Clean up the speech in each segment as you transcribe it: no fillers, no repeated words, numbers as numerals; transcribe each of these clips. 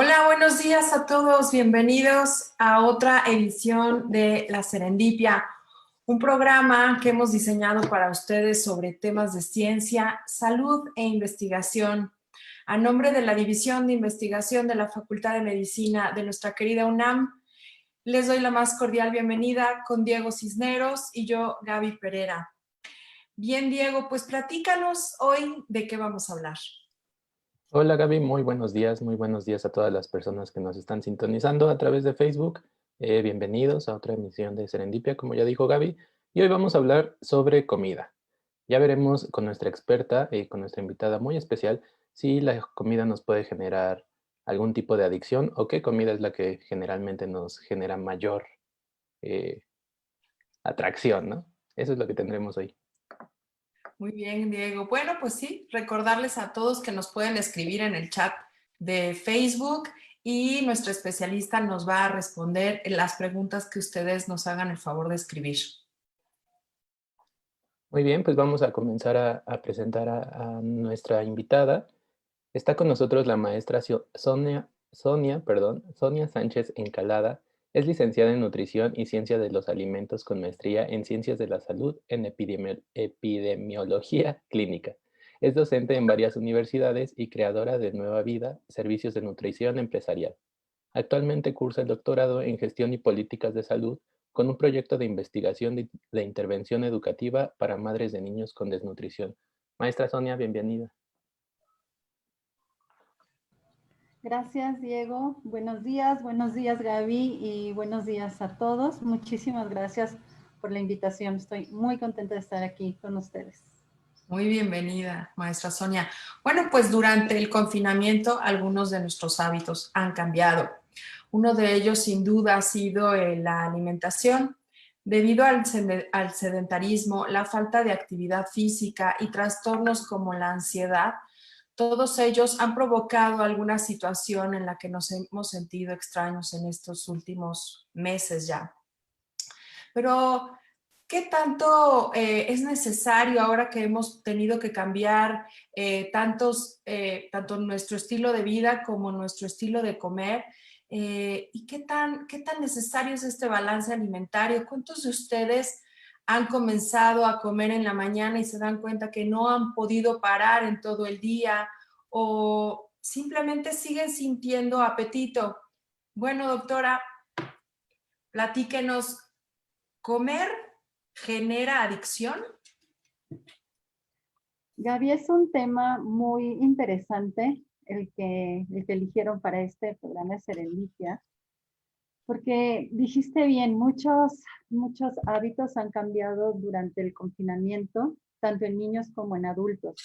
Hola, buenos días a todos. Bienvenidos a otra edición de La Serendipia, un programa que hemos diseñado para ustedes sobre temas de ciencia, salud e investigación. A nombre de la División de Investigación de la Facultad de Medicina de nuestra querida UNAM, les doy la más cordial bienvenida con Diego Cisneros y yo, Gaby Pereira. Bien, Diego, pues platícanos hoy de qué vamos a hablar. Hola Gaby, muy buenos días a todas las personas que nos están sintonizando a través de Facebook. Bienvenidos a otra emisión de Serendipia, como ya dijo Gaby, y hoy vamos a hablar sobre comida. Ya veremos con nuestra experta y con nuestra invitada muy especial si la comida nos puede generar algún tipo de adicción o qué comida es la que generalmente nos genera mayor eh, atracción, ¿no? Eso es lo que tendremos hoy. Muy bien, Diego. Bueno, pues sí, recordarles a todos que nos pueden escribir en el chat de Facebook y nuestra especialista nos va a responder las preguntas que ustedes nos hagan el favor de escribir. Muy bien, pues vamos a comenzar a presentar a nuestra invitada. Está con nosotros la maestra Sonia Sánchez Encalada. Es licenciada en Nutrición y Ciencia de los Alimentos con maestría en Ciencias de la Salud en Epidemiología Clínica. Es docente en varias universidades y creadora de Nueva Vida, Servicios de Nutrición Empresarial. Actualmente cursa el doctorado en Gestión y Políticas de Salud con un proyecto de investigación de intervención educativa para madres de niños con desnutrición. Maestra Sonia, bienvenida. Gracias, Diego. Buenos días, Gaby, y buenos días a todos. Muchísimas gracias por la invitación. Estoy muy contenta de estar aquí con ustedes. Muy bienvenida, maestra Sonia. Bueno, pues durante el confinamiento algunos de nuestros hábitos han cambiado. Uno de ellos sin duda ha sido la alimentación. Debido al sedentarismo, la falta de actividad física y trastornos como la ansiedad, todos ellos han provocado alguna situación en la que nos hemos sentido extraños en estos últimos meses ya. Pero, ¿qué tanto es necesario ahora que hemos tenido que cambiar tanto nuestro estilo de vida como nuestro estilo de comer? ¿Y qué tan necesario es este balance alimentario? ¿Cuántos de ustedes han comenzado a comer en la mañana y se dan cuenta que no han podido parar en todo el día o simplemente siguen sintiendo apetito? Bueno, doctora, platíquenos. ¿Comer genera adicción? Gaby, es un tema muy interesante el que eligieron para este programa de Serendipia, porque dijiste bien, muchos hábitos han cambiado durante el confinamiento, tanto en niños como en adultos.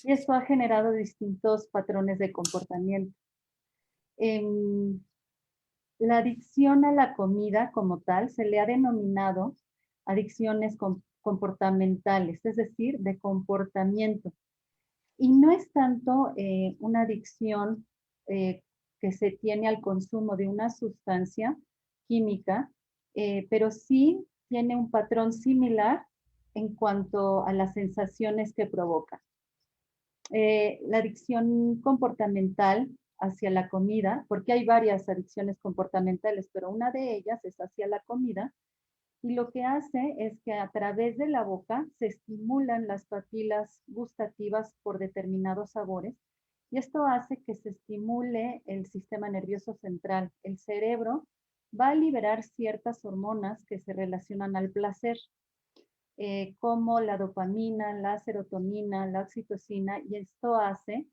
Y esto ha generado distintos patrones de comportamiento. En la adicción a la comida como tal se le ha denominado adicciones comportamentales, es decir, de comportamiento. Y no es tanto una adicción eh, que se tiene al consumo de una sustancia química, pero sí tiene un patrón similar en cuanto a las sensaciones que provoca. La adicción comportamental hacia la comida, porque hay varias adicciones comportamentales, pero una de ellas es hacia la comida, y lo que hace es que a través de la boca se estimulan las papilas gustativas por determinados sabores, y esto hace que se estimule el sistema nervioso central. El cerebro va a liberar ciertas hormonas que se relacionan al placer, como la dopamina, la serotonina, la oxitocina, y esto hace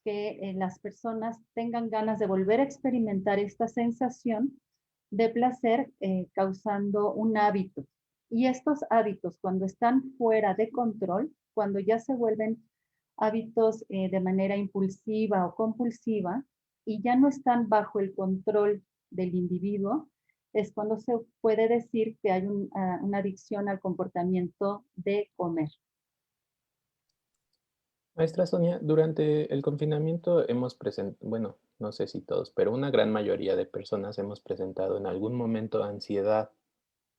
que las personas tengan ganas de volver a experimentar esta sensación de placer, causando un hábito. Y estos hábitos, cuando están fuera de control, cuando ya se vuelven hábitos de manera impulsiva o compulsiva y ya no están bajo el control del individuo, es cuando se puede decir que hay una adicción al comportamiento de comer. Maestra Sonia, durante el confinamiento hemos presentado, bueno, no sé si todos, pero una gran mayoría de personas hemos presentado en algún momento ansiedad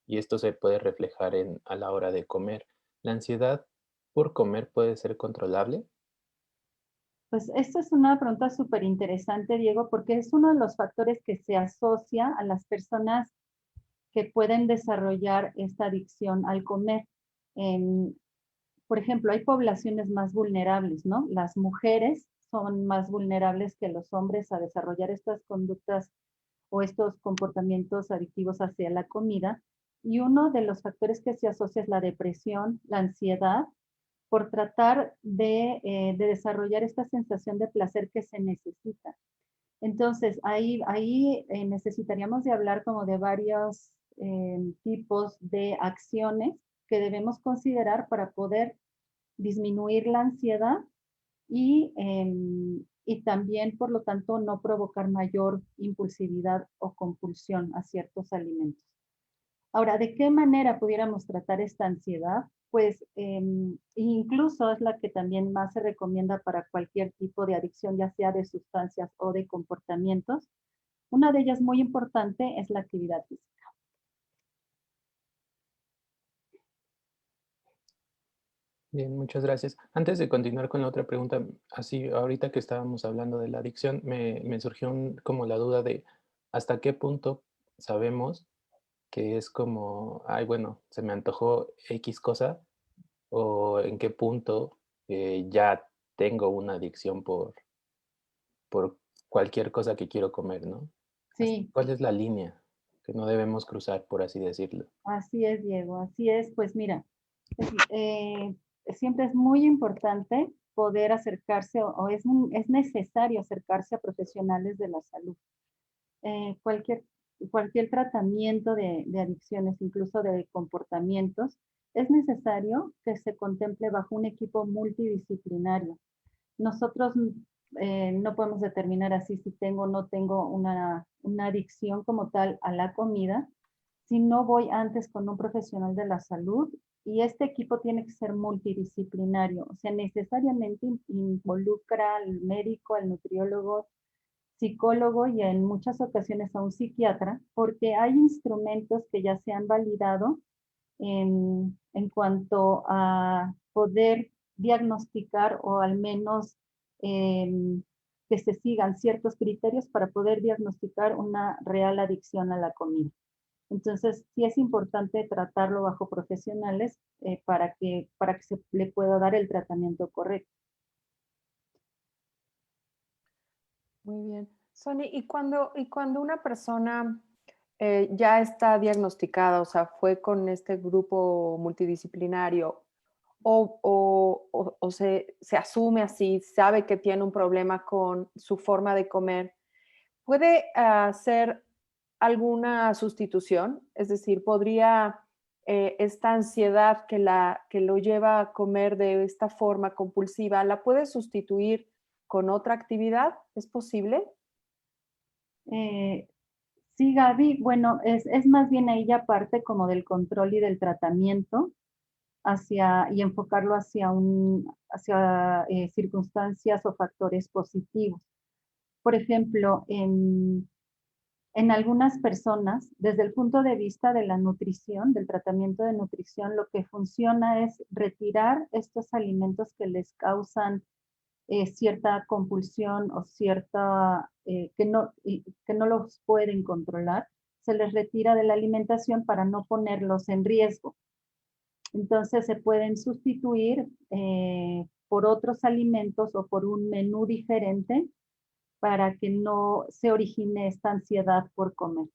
y esto se puede reflejar a la hora de comer. ¿La ansiedad por comer puede ser controlable? Pues esta es una pregunta súper interesante, Diego, porque es uno de los factores que se asocia a las personas que pueden desarrollar esta adicción al comer. En, por ejemplo, hay poblaciones más vulnerables, ¿no? Las mujeres son más vulnerables que los hombres a desarrollar estas conductas o estos comportamientos adictivos hacia la comida. Y uno de los factores que se asocia es la depresión, la ansiedad, por tratar de desarrollar esta sensación de placer que se necesita. Entonces, ahí necesitaríamos de hablar como de varios tipos de acciones que debemos considerar para poder disminuir la ansiedad y también, por lo tanto, no provocar mayor impulsividad o compulsión a ciertos alimentos. Ahora, ¿de qué manera pudiéramos tratar esta ansiedad? Pues incluso es la que también más se recomienda para cualquier tipo de adicción, ya sea de sustancias o de comportamientos. Una de ellas muy importante es la actividad física. Bien, muchas gracias. Antes de continuar con la otra pregunta, así ahorita que estábamos hablando de la adicción, me surgió como la duda de hasta qué punto sabemos que es como, ay, bueno, se me antojó X cosa, o en qué punto ya tengo una adicción por cualquier cosa que quiero comer, ¿no? Sí, ¿Cuál es la línea que no debemos cruzar, por así decirlo? así es, Diego, así es. Pues mira, siempre es muy importante poder acercarse o es necesario acercarse a profesionales de la salud. Eh, cualquier, cualquier tratamiento de adicciones, incluso de comportamientos, es necesario que se contemple bajo un equipo multidisciplinario. Nosotros no podemos determinar así si tengo o no tengo una adicción como tal a la comida, si no voy antes con un profesional de la salud y este equipo tiene que ser multidisciplinario, o sea, necesariamente involucra al médico, al nutriólogo, psicólogo y en muchas ocasiones a un psiquiatra, porque hay instrumentos que ya se han validado en cuanto a poder diagnosticar o al menos que se sigan ciertos criterios para poder diagnosticar una real adicción a la comida. Entonces, sí es importante tratarlo bajo profesionales para que se le pueda dar el tratamiento correcto. Muy bien. Sony, y cuando una persona ya está diagnosticada, o sea, fue con este grupo multidisciplinario o se asume así, sabe que tiene un problema con su forma de comer, ¿puede hacer alguna sustitución? Es decir, ¿podría esta ansiedad que lo lleva a comer de esta forma compulsiva, la puede sustituir con otra actividad? ¿Es posible? Eh, sí, Gaby, bueno, es más bien ahí ya parte como del control y del tratamiento y enfocarlo hacia circunstancias o factores positivos. Por ejemplo, en algunas personas, desde el punto de vista de la nutrición, del tratamiento de nutrición, lo que funciona es retirar estos alimentos que les causan cierta compulsión o que no los pueden controlar, se les retira de la alimentación para no ponerlos en riesgo. Entonces se pueden sustituir por otros alimentos o por un menú diferente para que no se origine esta ansiedad por comer,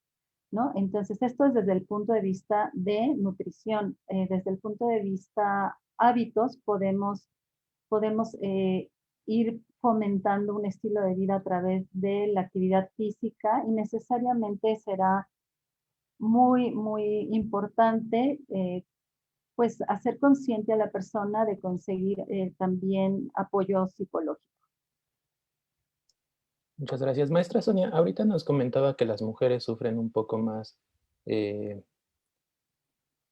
¿no? Entonces esto es desde el punto de vista de nutrición. Desde el punto de vista hábitos podemos ir fomentando un estilo de vida a través de la actividad física y necesariamente será muy, muy importante pues hacer consciente a la persona de conseguir también apoyo psicológico. Muchas gracias. Maestra Sonia, ahorita nos comentaba que las mujeres sufren un poco más, eh,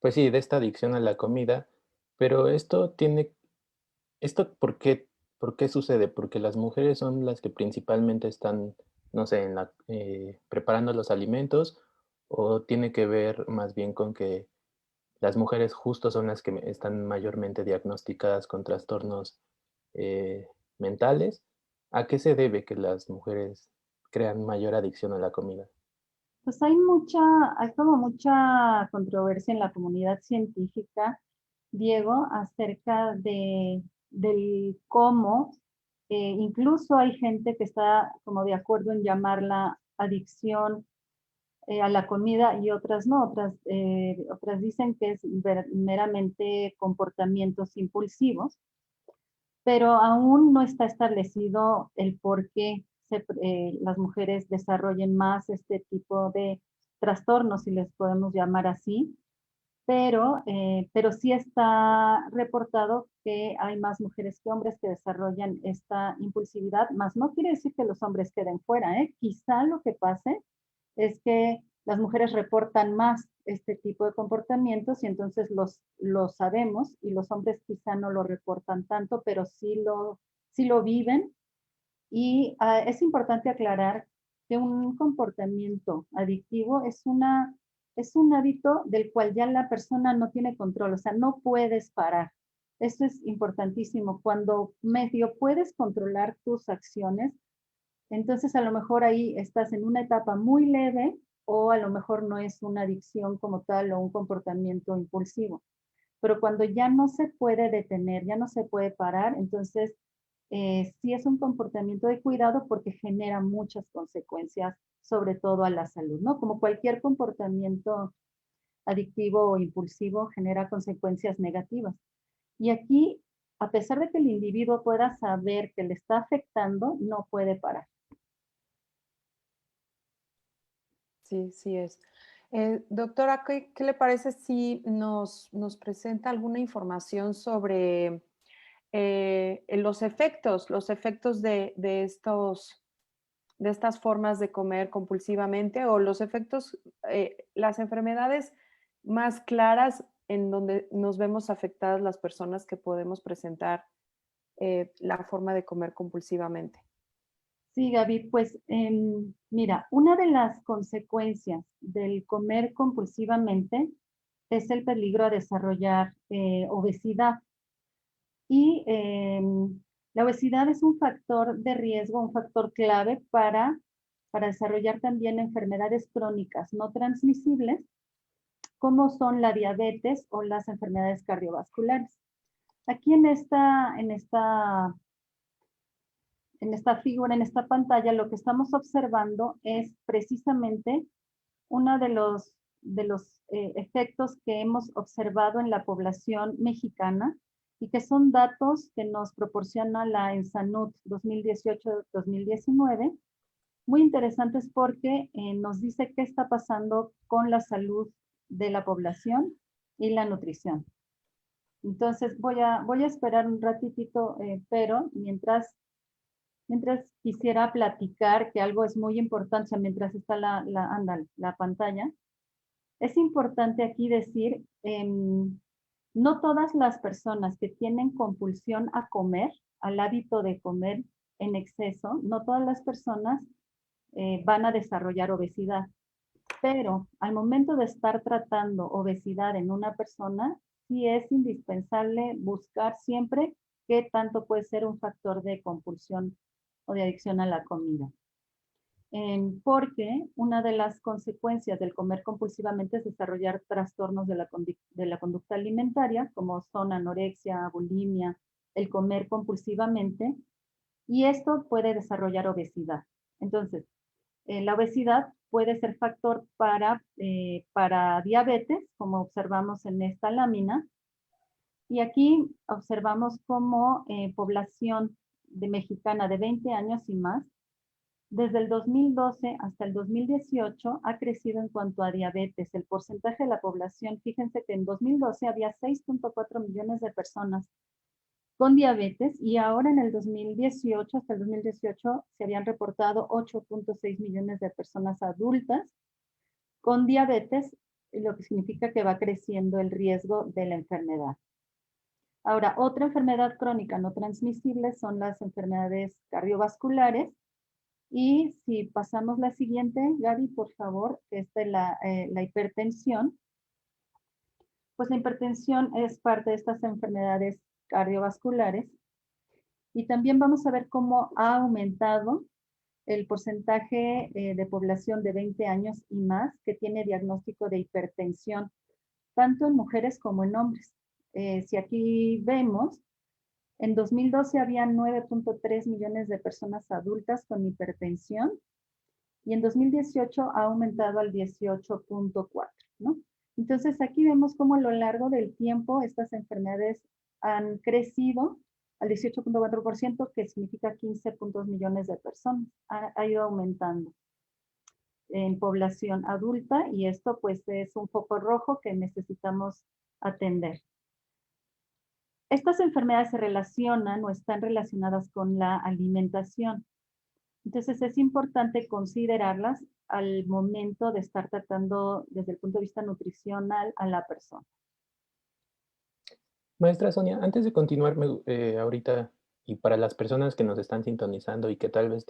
pues sí, de esta adicción a la comida, pero ¿esto por qué sucede? Porque las mujeres son las que principalmente están, no sé, preparando los alimentos, o tiene que ver más bien con que las mujeres justo son las que están mayormente diagnosticadas con trastornos mentales, ¿A qué se debe que las mujeres crean mayor adicción a la comida? Pues hay como mucha controversia en la comunidad científica, Diego, acerca del cómo, incluso hay gente que está como de acuerdo en llamarla adicción a la comida y otras no, otras dicen que es meramente comportamientos impulsivos, pero aún no está establecido el por qué las mujeres desarrollen más este tipo de trastornos, si les podemos llamar así, pero sí está reportado que hay más mujeres que hombres que desarrollan esta impulsividad, más no quiere decir que los hombres queden fuera, ¿eh? Quizá lo que pase es que las mujeres reportan más este tipo de comportamientos y entonces los sabemos y los hombres quizá no lo reportan tanto, pero sí lo viven. Y es importante aclarar que un comportamiento adictivo es un hábito del cual ya la persona no tiene control, o sea, no puedes parar. Eso es importantísimo. Cuando medio puedes controlar tus acciones, entonces a lo mejor ahí estás en una etapa muy leve o a lo mejor no es una adicción como tal o un comportamiento impulsivo. Pero cuando ya no se puede detener, ya no se puede parar, entonces sí es un comportamiento de cuidado porque genera muchas consecuencias, sobre todo a la salud, ¿no? Como cualquier comportamiento adictivo o impulsivo genera consecuencias negativas. Y aquí, a pesar de que el individuo pueda saber que le está afectando, no puede parar. Sí, sí es. Doctora, ¿qué le parece si nos presenta alguna información sobre los efectos de estas formas de comer compulsivamente o los efectos, las enfermedades más claras en donde nos vemos afectadas las personas que podemos presentar la forma de comer compulsivamente? Sí, Gaby, pues mira, una de las consecuencias del comer compulsivamente es el peligro a desarrollar obesidad. Y la obesidad es un factor de riesgo, un factor clave para desarrollar también enfermedades crónicas no transmisibles, como son la diabetes o las enfermedades cardiovasculares. Aquí en esta figura, en esta pantalla, lo que estamos observando es precisamente uno de los efectos que hemos observado en la población mexicana y que son datos que nos proporciona la ENSANUD 2018-2019, muy interesantes porque nos dice qué está pasando con la salud de la población y la nutrición. Entonces voy a esperar un ratitito, pero mientras quisiera platicar que algo es muy importante, o sea, mientras está la pantalla, es importante aquí decir, no todas las personas que tienen compulsión a comer, al hábito de comer en exceso, no todas las personas van a desarrollar obesidad. Pero al momento de estar tratando obesidad en una persona, sí es indispensable buscar siempre qué tanto puede ser un factor de compulsión o de adicción a la comida. Porque una de las consecuencias del comer compulsivamente es desarrollar trastornos de la conducta alimentaria, como son anorexia, bulimia, el comer compulsivamente, y esto puede desarrollar obesidad. Entonces, la obesidad puede ser factor para diabetes, como observamos en esta lámina, y aquí observamos como población de mexicana de 20 años y más, desde el 2012 hasta el 2018 ha crecido en cuanto a diabetes. El porcentaje de la población, fíjense que en 2012 había 6.4 millones de personas con diabetes y ahora en el 2018, hasta el 2018, se habían reportado 8.6 millones de personas adultas con diabetes, lo que significa que va creciendo el riesgo de la enfermedad. Ahora, otra enfermedad crónica no transmisible son las enfermedades cardiovasculares. Y si pasamos la siguiente, Gaby, por favor, esta es la hipertensión. Pues la hipertensión es parte de estas enfermedades cardiovasculares Y también vamos a ver cómo ha aumentado el porcentaje de población de 20 años y más que tiene diagnóstico de hipertensión, tanto en mujeres como en hombres. Si aquí vemos, en 2012 había 9.3 millones de personas adultas con hipertensión y en 2018 ha aumentado al 18.4, ¿no? Entonces aquí vemos cómo a lo largo del tiempo estas enfermedades han crecido al 18.4%, que significa 15.2 millones de personas. Ha ido aumentando en población adulta y esto pues es un foco rojo que necesitamos atender. Estas enfermedades se relacionan o están relacionadas con la alimentación. Entonces es importante considerarlas al momento de estar tratando desde el punto de vista nutricional a la persona. Maestra Sonia, antes de continuar, ahorita, y para las personas que nos están sintonizando y que tal vez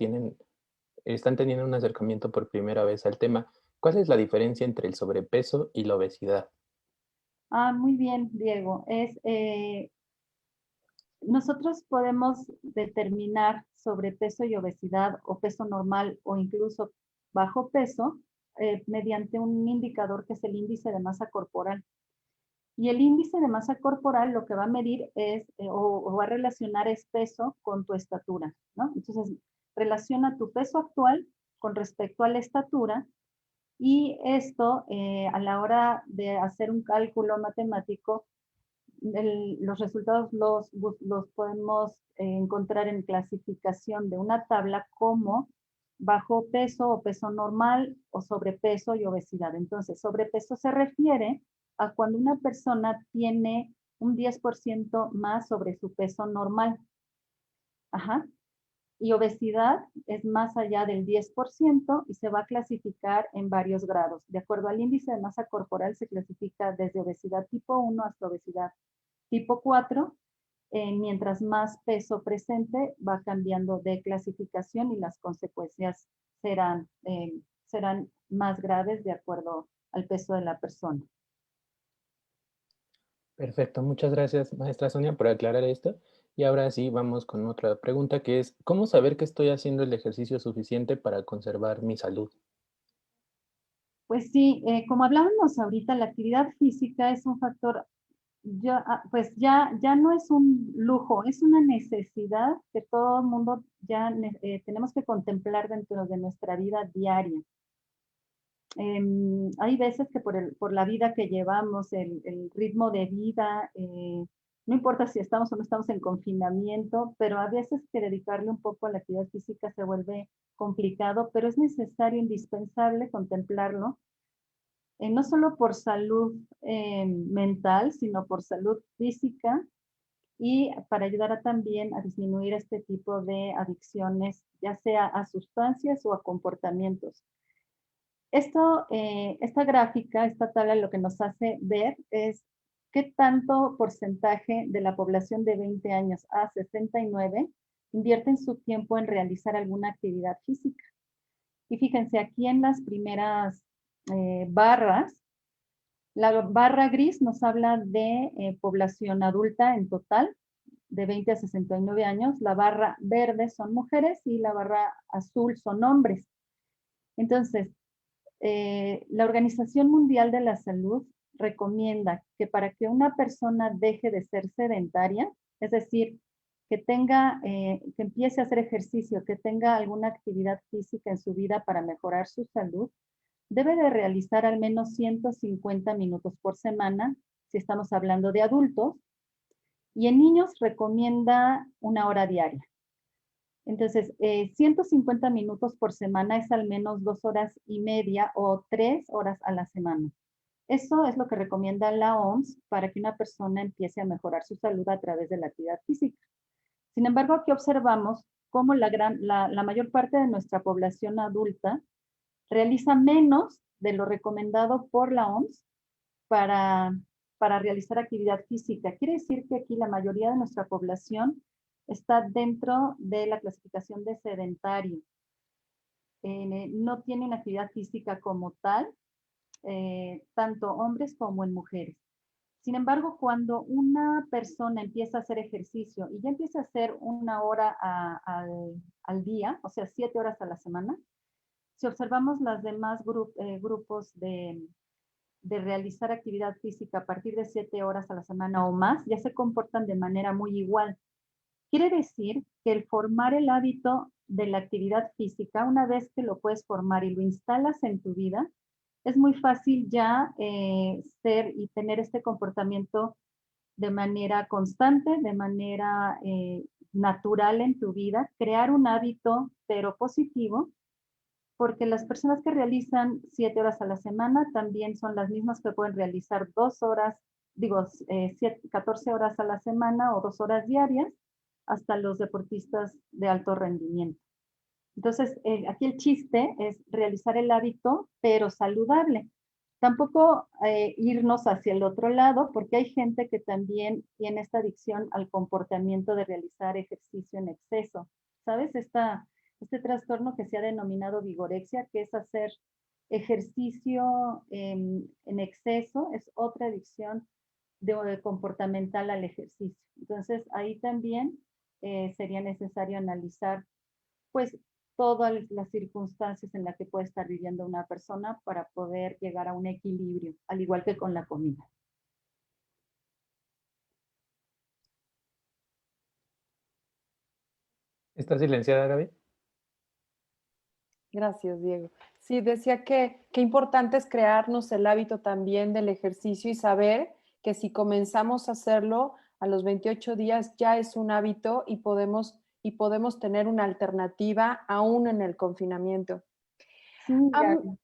están teniendo un acercamiento por primera vez al tema, ¿cuál es la diferencia entre el sobrepeso y la obesidad? Muy bien, Diego. Nosotros podemos determinar sobrepeso y obesidad o peso normal o incluso bajo peso mediante un indicador que es el índice de masa corporal. Y el índice de masa corporal lo que va a medir es, o va a relacionar es peso con tu estatura, ¿no? Entonces, relaciona tu peso actual con respecto a la estatura y esto a la hora de hacer un cálculo matemático, los resultados los podemos encontrar en clasificación de una tabla como bajo peso o peso normal o sobrepeso y obesidad. Entonces, sobrepeso se refiere a cuando una persona tiene un 10% más sobre su peso normal. Ajá. Y obesidad es más allá del 10% y se va a clasificar en varios grados. De acuerdo al índice de masa corporal se clasifica desde obesidad tipo 1 hasta obesidad tipo 4. Mientras más peso presente va cambiando de clasificación y las consecuencias serán más graves de acuerdo al peso de la persona. Perfecto, muchas gracias, maestra Sonia, por aclarar esto. Y ahora sí, vamos con otra pregunta que es, ¿cómo saber que estoy haciendo el ejercicio suficiente para conservar mi salud? Pues sí, como hablábamos ahorita, la actividad física es un factor, pues ya no es un lujo, es una necesidad que todo el mundo ya tenemos que contemplar dentro de nuestra vida diaria. Hay veces que por la vida que llevamos, el ritmo de vida, no importa si estamos o no estamos en confinamiento, pero a veces que dedicarle un poco a la actividad física se vuelve complicado, pero es necesario, indispensable contemplarlo, no solo por salud mental, sino por salud física y para ayudar también a disminuir este tipo de adicciones, ya sea a sustancias o a comportamientos. Esta gráfica, esta tabla, lo que nos hace ver es qué tanto porcentaje de la población de 20 años a 69 invierten su tiempo en realizar alguna actividad física. Y fíjense, aquí en las primeras barras, la barra gris nos habla de población adulta en total, de 20 a 69 años. La barra verde son mujeres y la barra azul son hombres. Entonces, la Organización Mundial de la Salud recomienda que para que una persona deje de ser sedentaria, es decir, que empiece a hacer ejercicio, que tenga alguna actividad física en su vida para mejorar su salud, debe de realizar al menos 150 minutos por semana, si estamos hablando de adultos, y en niños recomienda 1 hora diaria. Entonces, 150 minutos por semana es al menos 2 horas y media o 3 horas a la semana. Eso es lo que recomienda la OMS para que una persona empiece a mejorar su salud a través de la actividad física. Sin embargo, aquí observamos cómo la mayor parte de nuestra población adulta realiza menos de lo recomendado por la OMS para realizar actividad física. Quiere decir que aquí la mayoría de nuestra población está dentro de la clasificación de sedentario. No tienen actividad física como tal, tanto hombres como en mujeres. Sin embargo, cuando una persona empieza a hacer ejercicio y ya empieza a hacer 1 hora al día, o sea, 7 horas a la semana, si observamos los demás grupos de realizar actividad física a partir de 7 horas a la semana o más, ya se comportan de manera muy igual. Quiere decir que el formar el hábito de la actividad física, una vez que lo puedes formar y lo instalas en tu vida, es muy fácil ya ser y tener este comportamiento de manera constante, de manera natural en tu vida, crear un hábito, pero positivo, porque las personas que realizan 7 horas a la semana también son las mismas que pueden realizar 2 horas, 14 horas a la semana o 2 horas diarias, hasta los deportistas de alto rendimiento. Entonces, aquí el chiste es realizar el hábito, pero saludable. Tampoco irnos hacia el otro lado, porque hay gente que también tiene esta adicción al comportamiento de realizar ejercicio en exceso. ¿Sabes? Este trastorno que se ha denominado vigorexia, que es hacer ejercicio en exceso, es otra adicción comportamental al ejercicio. Entonces, ahí también sería necesario analizar, pues, todas las circunstancias en las que puede estar viviendo una persona para poder llegar a un equilibrio, al igual que con la comida. ¿Está silenciada, Gaby? Gracias, Diego. Sí, decía que qué importante es crearnos el hábito también del ejercicio y saber que si comenzamos a hacerlo a los 28 días ya es un hábito y podemos tener una alternativa aún en el confinamiento. Sí, Gaby.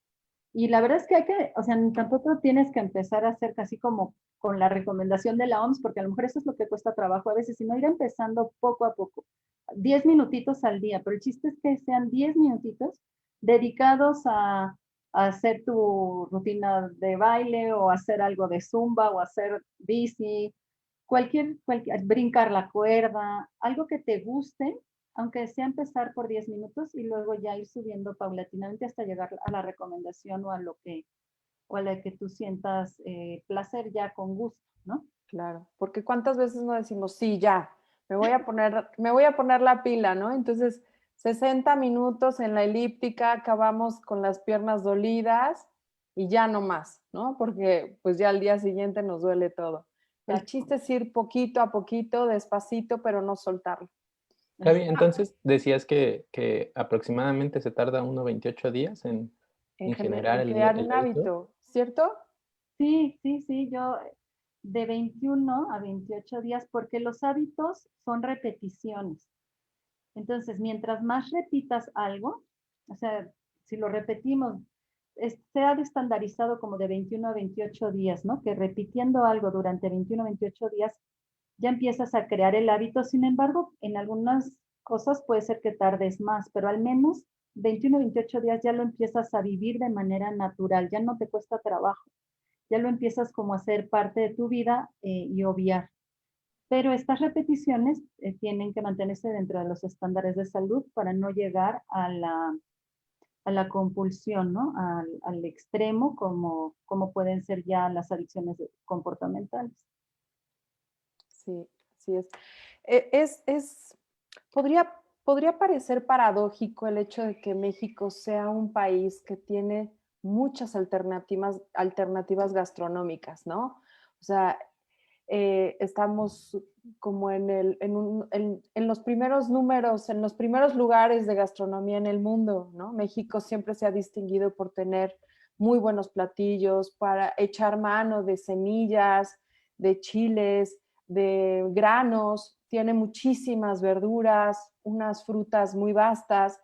Y la verdad es que o sea, tampoco tienes que empezar a hacer casi como con la recomendación de la OMS, porque a lo mejor eso es lo que cuesta trabajo a veces, sino ir empezando poco a poco. 10 minutitos al día, pero el chiste es que sean 10 minutitos dedicados a hacer tu rutina de baile o hacer algo de zumba o hacer bici, brincar la cuerda, algo que te guste, aunque sea empezar por 10 minutos y luego ya ir subiendo paulatinamente hasta llegar a la recomendación o a la que tú sientas placer ya con gusto, ¿no? Claro, porque cuántas veces no decimos, sí, ya, me voy a poner la pila, ¿no? Entonces, 60 minutos en la elíptica, acabamos con las piernas dolidas y ya no más, ¿no? Porque pues ya al día siguiente nos duele todo. El chiste es ir poquito a poquito, despacito, pero no soltarlo. Gaby, entonces decías que aproximadamente se tarda 28 días en generar En crear un el hábito. hábito, ¿cierto? Sí, yo de 21 a 28 días, porque los hábitos son repeticiones. Entonces, mientras más repitas algo, o sea, si lo repetimos, se ha estandarizado como de 21 a 28 días, ¿no? Que repitiendo algo durante 21 a 28 días ya empiezas a crear el hábito. Sin embargo, en algunas cosas puede ser que tardes más, pero al menos 21 a 28 días ya lo empiezas a vivir de manera natural, ya no te cuesta trabajo, ya lo empiezas como a ser parte de tu vida y obviar. Pero estas repeticiones tienen que mantenerse dentro de los estándares de salud para no llegar a la compulsión, ¿no? Al extremo, como pueden ser ya las adicciones comportamentales. Sí, así es. Podría parecer paradójico el hecho de que México sea un país que tiene muchas alternativas gastronómicas, ¿no? O sea, estamos como en los primeros números, en los primeros lugares de gastronomía en el mundo, ¿no? México siempre se ha distinguido por tener muy buenos platillos, para echar mano de semillas, de chiles, de granos, tiene muchísimas verduras, unas frutas muy vastas.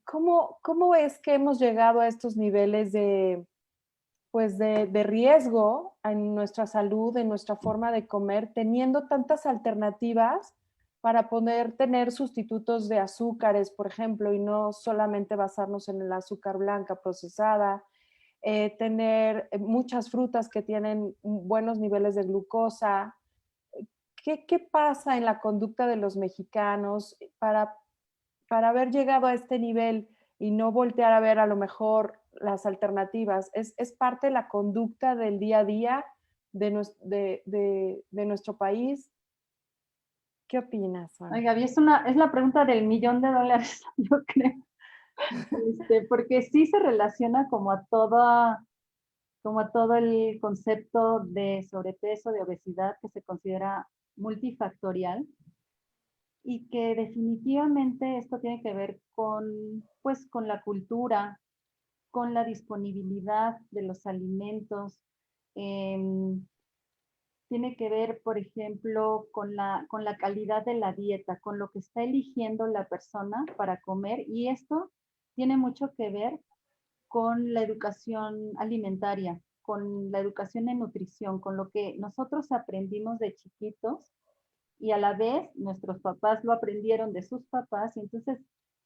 ¿Cómo es que hemos llegado a estos niveles pues de riesgo en nuestra salud, en nuestra forma de comer, teniendo tantas alternativas para poder tener sustitutos de azúcares, por ejemplo, y no solamente basarnos en el azúcar blanca procesada, tener muchas frutas que tienen buenos niveles de glucosa? ¿Qué pasa en la conducta de los mexicanos para haber llegado a este nivel y no voltear a ver a lo mejor las alternativas? ¿Es parte de la conducta del día a día de nuestro país. ¿Qué opinas, Ana? Ay, Gaby, es la pregunta del $1.000.000, yo creo. Porque sí se relaciona como a todo el concepto de sobrepeso, de obesidad, que se considera multifactorial, y que definitivamente esto tiene que ver pues, con la cultura, con la disponibilidad de los alimentos, tiene que ver, por ejemplo, con la calidad de la dieta, con lo que está eligiendo la persona para comer, y esto tiene mucho que ver con la educación alimentaria, con la educación en nutrición, con lo que nosotros aprendimos de chiquitos y a la vez nuestros papás lo aprendieron de sus papás, y entonces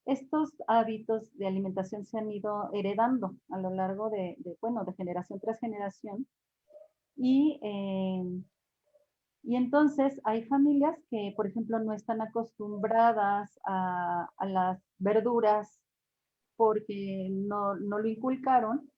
estos hábitos de alimentación se han ido heredando a lo largo de generación tras generación. Y entonces hay familias que, por ejemplo, no están acostumbradas a las verduras porque no lo inculcaron,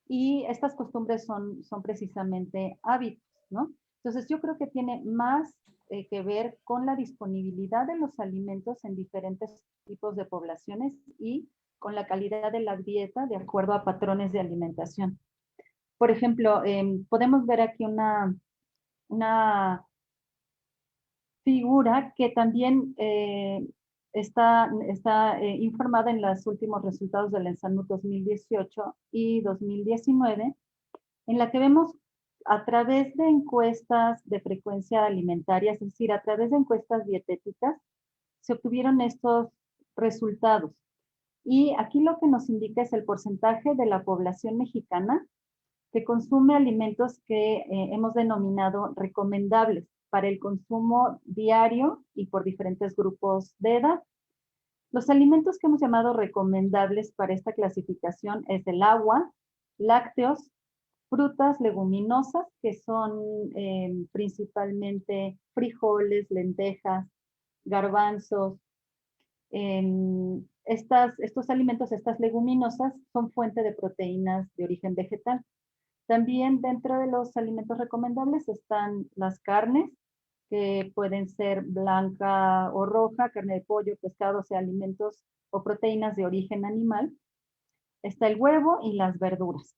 y estas costumbres son precisamente hábitos, ¿no? Entonces yo creo que tiene más que ver con la disponibilidad de los alimentos en diferentes tipos de poblaciones y con la calidad de la dieta de acuerdo a patrones de alimentación. Por ejemplo, podemos ver aquí una figura que también está informada en los últimos resultados del ENSANUD 2018 y 2019, en la que vemos a través de encuestas de frecuencia alimentaria, es decir, a través de encuestas dietéticas, se obtuvieron estos resultados. Y aquí lo que nos indica es el porcentaje de la población mexicana que consume alimentos que hemos denominado recomendables para el consumo diario y por diferentes grupos de edad. Los alimentos que hemos llamado recomendables para esta clasificación es el agua, lácteos, frutas, leguminosas, que son principalmente frijoles, lentejas, garbanzos. Estos alimentos, estas leguminosas, son fuente de proteínas de origen vegetal. También dentro de los alimentos recomendables están las carnes, que pueden ser blanca o roja, carne de pollo, pescado, o sea, alimentos o proteínas de origen animal. Está el huevo y las verduras.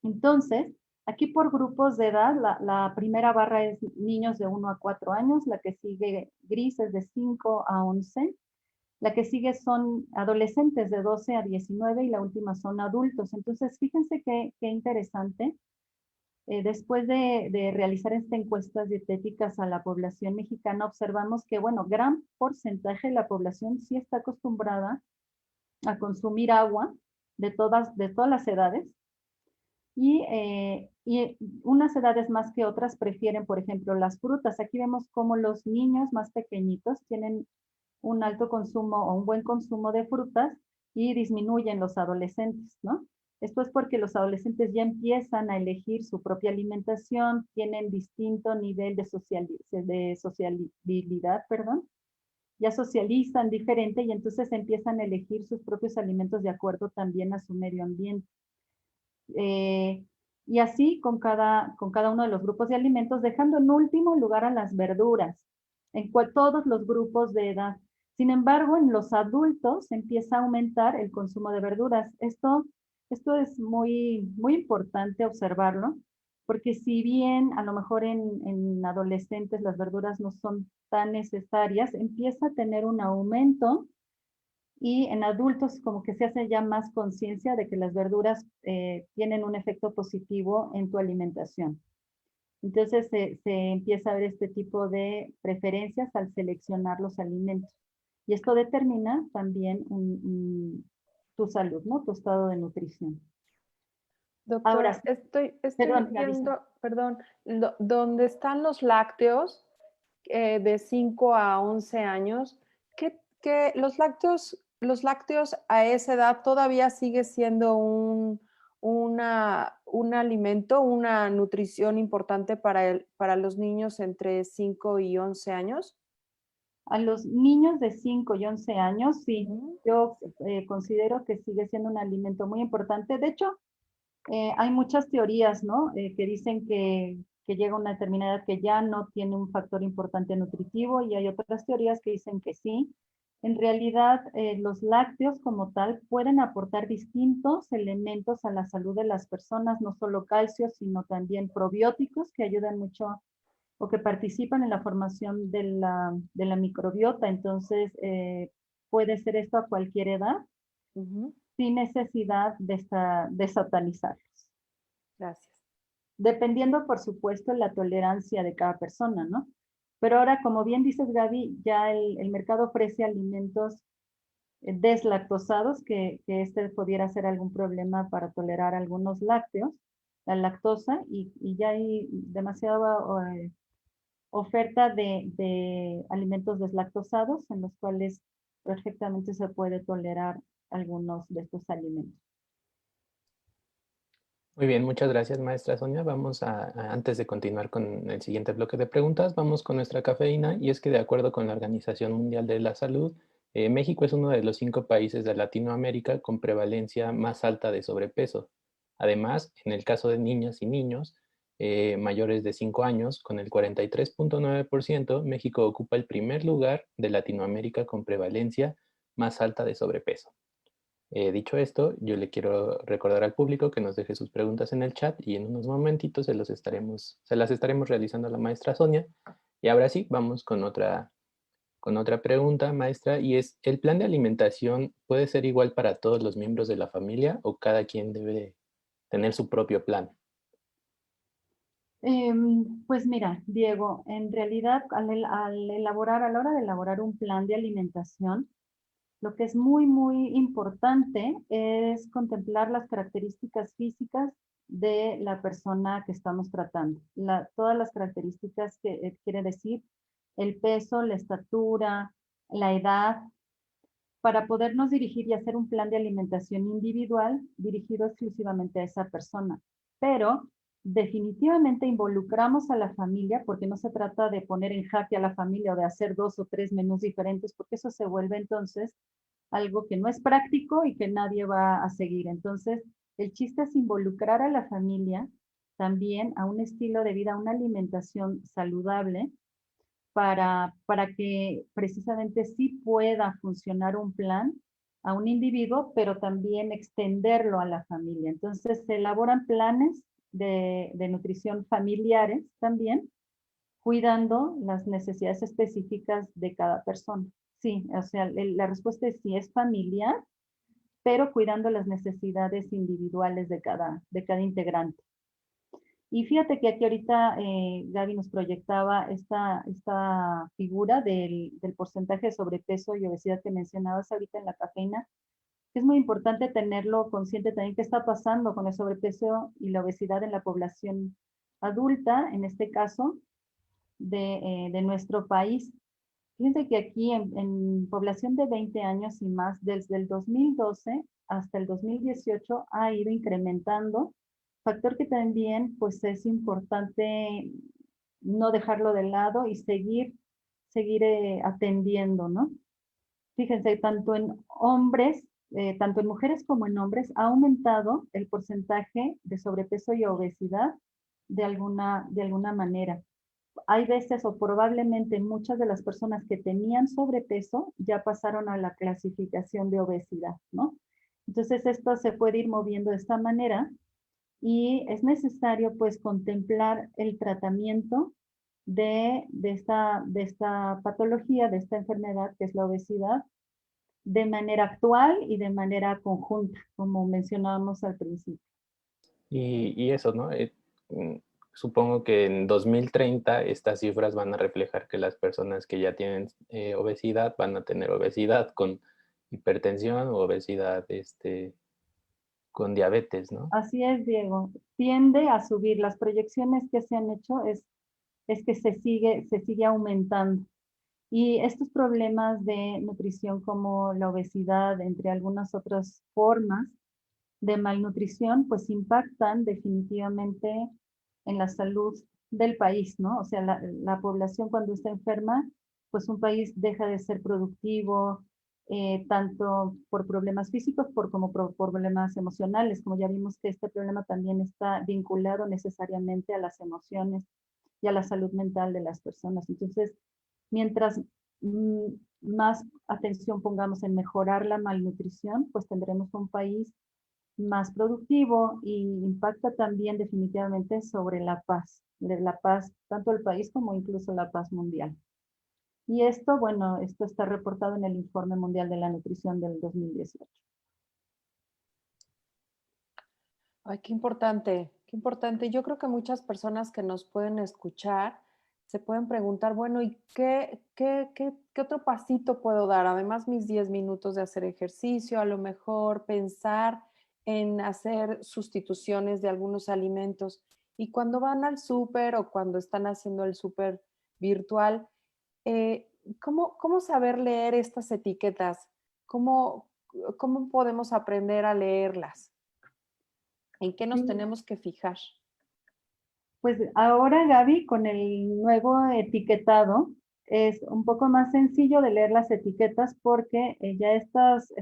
Entonces, aquí por grupos de edad, la primera barra es niños de 1 a 4 años, la que sigue gris es de 5 a 11, la que sigue son adolescentes de 12 a 19 y la última son adultos. Entonces, fíjense qué interesante. Después de realizar estas encuestas dietéticas a la población mexicana, observamos que, bueno, gran porcentaje de la población sí está acostumbrada a consumir agua de todas las edades, y unas edades más que otras prefieren, por ejemplo, las frutas. Aquí vemos cómo los niños más pequeñitos tienen un alto consumo o un buen consumo de frutas y disminuyen los adolescentes, ¿no? Esto es porque los adolescentes ya empiezan a elegir su propia alimentación, tienen distinto nivel de sociabilidad, ya socializan diferente, y entonces empiezan a elegir sus propios alimentos de acuerdo también a su medio ambiente. Y así con cada uno de los grupos de alimentos, dejando en último lugar a las verduras, en todos los grupos de edad. Sin embargo, en los adultos empieza a aumentar el consumo de verduras. Esto es muy, muy importante observarlo, porque si bien a lo mejor en adolescentes las verduras no son tan necesarias, empieza a tener un aumento, y en adultos como que se hace ya más conciencia de que las verduras tienen un efecto positivo en tu alimentación. Entonces se empieza a ver este tipo de preferencias al seleccionar los alimentos. Y esto determina también tu salud, ¿no? Tu estado de nutrición. Doctora, Ahora, estoy perdón, viendo, ¿dónde están los lácteos de 5 a 11 años? ¿Que los lácteos a esa edad todavía sigue siendo un alimento, una nutrición importante para los niños entre 5 y 11 años? A los niños de 5 y 11 años, sí, yo considero que sigue siendo un alimento muy importante. De hecho, Hay muchas teorías, ¿no? Que dicen que llega a una determinada edad que ya no tiene un factor importante nutritivo y hay otras teorías que dicen que sí. En realidad, los lácteos como tal pueden aportar distintos elementos a la salud de las personas, no solo calcio, sino también probióticos que ayudan mucho o que participan en la formación de la microbiota. Entonces, puede ser esto a cualquier edad Ujú. sin necesidad de satanizarlos. Gracias. Dependiendo, por supuesto, la tolerancia de cada persona, ¿no? Pero ahora, como bien dices, Gaby, ya el mercado ofrece alimentos deslactosados, que este pudiera ser algún problema para tolerar algunos lácteos, la lactosa, y ya hay demasiada oferta de alimentos deslactosados en los cuales perfectamente se puede tolerar algunos de estos alimentos. Muy bien, muchas gracias, maestra Sonia. Vamos antes de continuar con el siguiente bloque de preguntas, vamos con nuestra cafeína. Y es que de acuerdo con la Organización Mundial de la Salud, México es uno de los 5 países de Latinoamérica con prevalencia más alta de sobrepeso. Además, en el caso de niñas y niños mayores de 5 años, con el 43.9%, México ocupa el primer lugar de Latinoamérica con prevalencia más alta de sobrepeso. Dicho esto, yo le quiero recordar al público que nos deje sus preguntas en el chat y en unos momentitos se las estaremos realizando a la maestra Sonia. Y ahora sí, vamos con otra pregunta, maestra, y es, ¿el plan de alimentación puede ser igual para todos los miembros de la familia o cada quien debe tener su propio plan? Pues mira, Diego, en realidad a la hora de elaborar un plan de alimentación, lo que es muy, muy importante es contemplar las características físicas de la persona que estamos tratando. Todas las características que quiere decir el peso, la estatura, la edad, para podernos dirigir y hacer un plan de alimentación individual dirigido exclusivamente a esa persona. Pero definitivamente involucramos a la familia, porque no se trata de poner en jaque a la familia o de hacer 2 o 3 menús diferentes, porque eso se vuelve entonces algo que no es práctico y que nadie va a seguir. Entonces, el chiste es involucrar a la familia también a un estilo de vida, a una alimentación saludable, para que precisamente sí pueda funcionar un plan a un individuo, pero también extenderlo a la familia. Entonces, se elaboran planes de nutrición familiares también, cuidando las necesidades específicas de cada persona. Sí, o sea, la respuesta es sí, es familiar, pero cuidando las necesidades individuales de cada integrante. Y fíjate que aquí ahorita Gaby nos proyectaba esta figura del porcentaje de sobrepeso y obesidad que mencionabas ahorita en la cafeína. Es muy importante tenerlo consciente también qué está pasando con el sobrepeso y la obesidad en la población adulta, en este caso, de nuestro país. Fíjense que aquí en población de 20 años y más, desde el 2012 hasta el 2018 ha ido incrementando, factor que también pues es importante no dejarlo de lado y seguir atendiendo, ¿no? Fíjense, tanto en mujeres como en hombres ha aumentado el porcentaje de sobrepeso y obesidad de alguna manera. Hay veces o probablemente muchas de las personas que tenían sobrepeso ya pasaron a la clasificación de obesidad, ¿no? Entonces esto se puede ir moviendo de esta manera y es necesario pues contemplar el tratamiento de esta patología, de esta enfermedad que es la obesidad, de manera actual y de manera conjunta, como mencionábamos al principio. Y eso, ¿no? Supongo que en 2030 estas cifras van a reflejar que las personas que ya tienen obesidad van a tener obesidad con hipertensión o obesidad con diabetes, ¿no? Así es, Diego. Tiende a subir. Las proyecciones que se han hecho es que se sigue aumentando. Y estos problemas de nutrición como la obesidad, entre algunas otras formas de malnutrición, pues impactan definitivamente en la salud del país, ¿no? O sea, la población cuando está enferma, pues un país deja de ser productivo, tanto por problemas físicos como por problemas emocionales, como ya vimos que este problema también está vinculado necesariamente a las emociones y a la salud mental de las personas. Entonces, mientras más atención pongamos en mejorar la malnutrición, pues tendremos un país más productivo y impacta también definitivamente sobre la paz, tanto el país como incluso la paz mundial. Y esto, bueno, esto está reportado en el Informe Mundial de la Nutrición del 2018. Ay, qué importante, qué importante. Yo creo que muchas personas que nos pueden escuchar se pueden preguntar, bueno, ¿y qué otro pasito puedo dar? Además, mis 10 minutos de hacer ejercicio, a lo mejor pensar en hacer sustituciones de algunos alimentos. Y cuando van al súper o cuando están haciendo el súper virtual, eh, ¿cómo saber leer estas etiquetas? ¿Cómo, ¿Cómo podemos aprender a leerlas? ¿En qué nos Sí, tenemos que fijar? pues ahora, Gaby, con el nuevo etiquetado, es un poco más sencillo de leer las etiquetas porque ya estas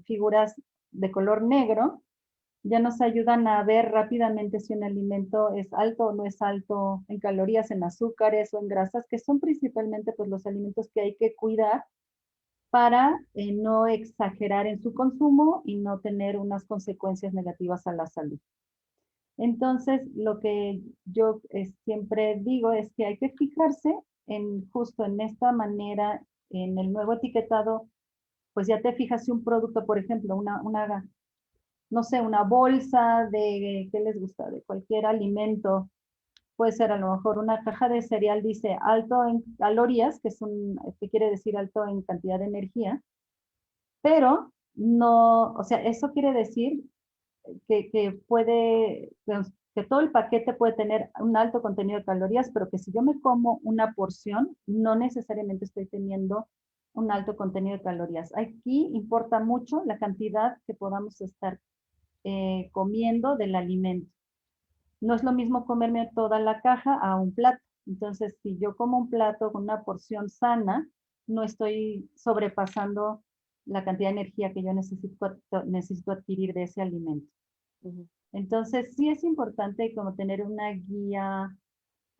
figuras de color negro ya nos ayudan a ver rápidamente si un alimento es alto o no es alto en calorías, en azúcares o en grasas, que son principalmente pues, los alimentos que hay que cuidar para no exagerar en su consumo y no tener unas consecuencias negativas a la salud. Entonces, lo que yo siempre digo es que hay que fijarse en justo en esta manera, en el nuevo etiquetado, pues ya te fijas si un producto, por ejemplo, no sé, una bolsa de, ¿qué les gusta? De cualquier alimento, puede ser a lo mejor una caja de cereal dice alto en calorías, que quiere decir alto en cantidad de energía, pero no, o sea, eso quiere decir que todo el paquete puede tener un alto contenido de calorías, pero que si yo me como una porción, no necesariamente estoy teniendo un alto contenido de calorías. Aquí importa mucho la cantidad que podamos estar comiendo del alimento. No es lo mismo comerme toda la caja a un plato. Entonces, si yo como un plato con una porción sana, no estoy sobrepasando la cantidad de energía que yo necesito adquirir de ese alimento. Ujú. Entonces, sí es importante como tener una guía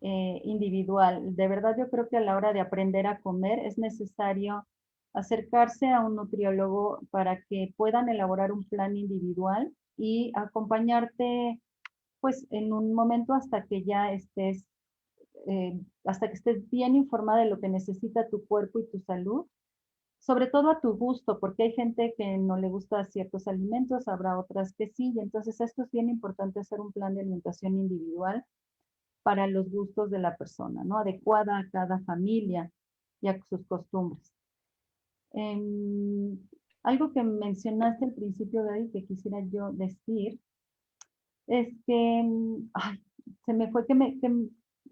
individual. De verdad, yo creo que a la hora de aprender a comer es necesario acercarse a un nutriólogo para que puedan elaborar un plan individual y acompañarte pues en un momento hasta que estés bien informada de lo que necesita tu cuerpo y tu salud, sobre todo a tu gusto, porque hay gente que no le gusta ciertos alimentos, habrá otras que sí, y entonces esto es bien importante hacer un plan de alimentación individual para los gustos de la persona, ¿no? Adecuada a cada familia y a sus costumbres. Em, Algo que mencionaste al principio, Gaby, que quisiera yo decir, es que, ay, se me fue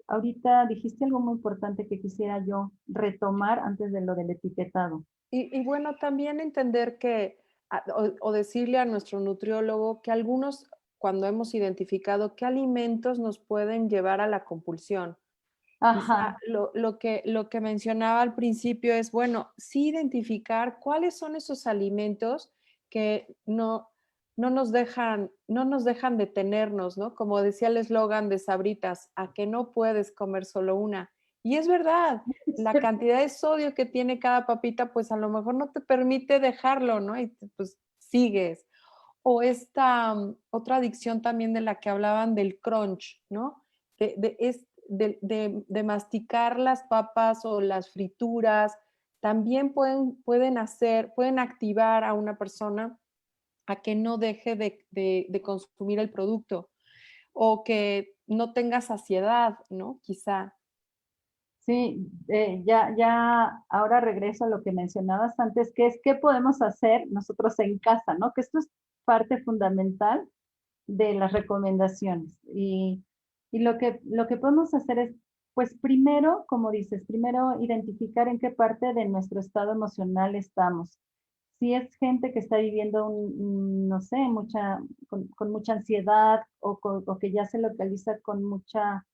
ahorita dijiste algo muy importante que quisiera yo retomar antes de lo del etiquetado. Y bueno, también entender que, o decirle a nuestro nutriólogo que algunos, cuando hemos identificado qué alimentos nos pueden llevar a la compulsión. Quizá Ajá, lo que mencionaba al principio es, bueno, sí identificar cuáles son esos alimentos que no nos dejan detenernos, ¿no? Como decía el eslogan de Sabritas, a que no puedes comer solo una. Y es verdad, la cantidad de sodio que tiene cada papita, pues a lo mejor no te permite dejarlo, ¿no? Y pues sigues. O esta otra adicción también de la que hablaban del crunch, ¿no? De masticar las papas o las frituras, también pueden activar a una persona a que no deje de consumir el producto o que no tenga saciedad, ¿no? Quizá. sí, ya ahora regreso a lo que mencionabas antes, que es qué podemos hacer nosotros en casa, ¿no? Que esto es parte fundamental de las recomendaciones. Y lo que podemos hacer es, pues primero, como dices, primero identificar en qué parte de nuestro estado emocional estamos. Si es gente que está viviendo, no sé, con mucha ansiedad o que ya se localiza con mucha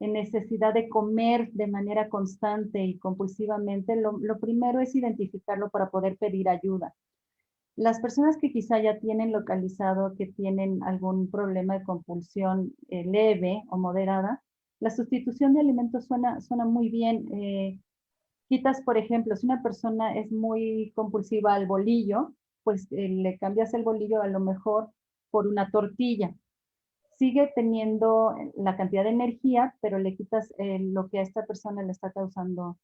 en necesidad de comer de manera constante y compulsivamente, lo primero es identificarlo para poder pedir ayuda. Las personas que quizá ya tienen localizado que tienen algún problema de compulsión leve o moderada, la sustitución de alimentos suena muy bien. Quitas, por ejemplo, si una persona es muy compulsiva al bolillo, pues le cambias el bolillo a lo mejor por una tortilla. Sigue teniendo la cantidad de energía, pero le quitas lo que a esta persona le está causando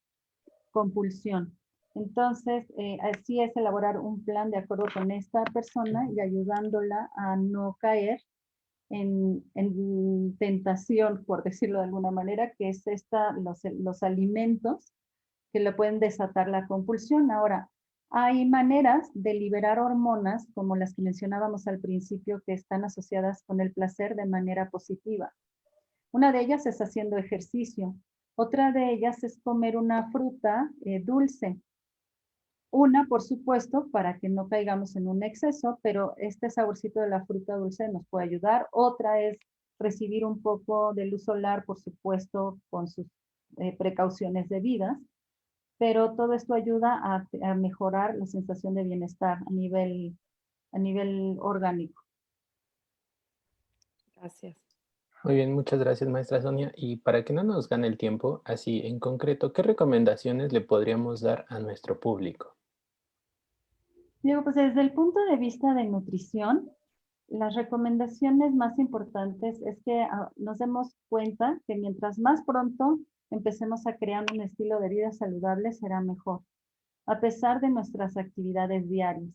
compulsión. Entonces, así es elaborar un plan de acuerdo con esta persona y ayudándola a no caer en tentación, por decirlo de alguna manera, que es los alimentos que le pueden desatar la compulsión. Ahora, hay maneras de liberar hormonas, como las que mencionábamos al principio, que están asociadas con el placer de manera positiva. Una de ellas es haciendo ejercicio. Otra de ellas es comer una fruta dulce. Una, por supuesto, para que no caigamos en un exceso, pero este saborcito de la fruta dulce nos puede ayudar. Otra es recibir un poco de luz solar, por supuesto, con sus precauciones debidas, pero todo esto ayuda a mejorar la sensación de bienestar a nivel orgánico. Gracias. Muy bien, muchas gracias, maestra Sonia. Y para que no nos gane el tiempo, así en concreto, ¿qué recomendaciones le podríamos dar a nuestro público? Diego, pues desde el punto de vista de nutrición, las recomendaciones más importantes es que nos demos cuenta que mientras más pronto empecemos a crear un estilo de vida saludable, será mejor, a pesar de nuestras actividades diarias.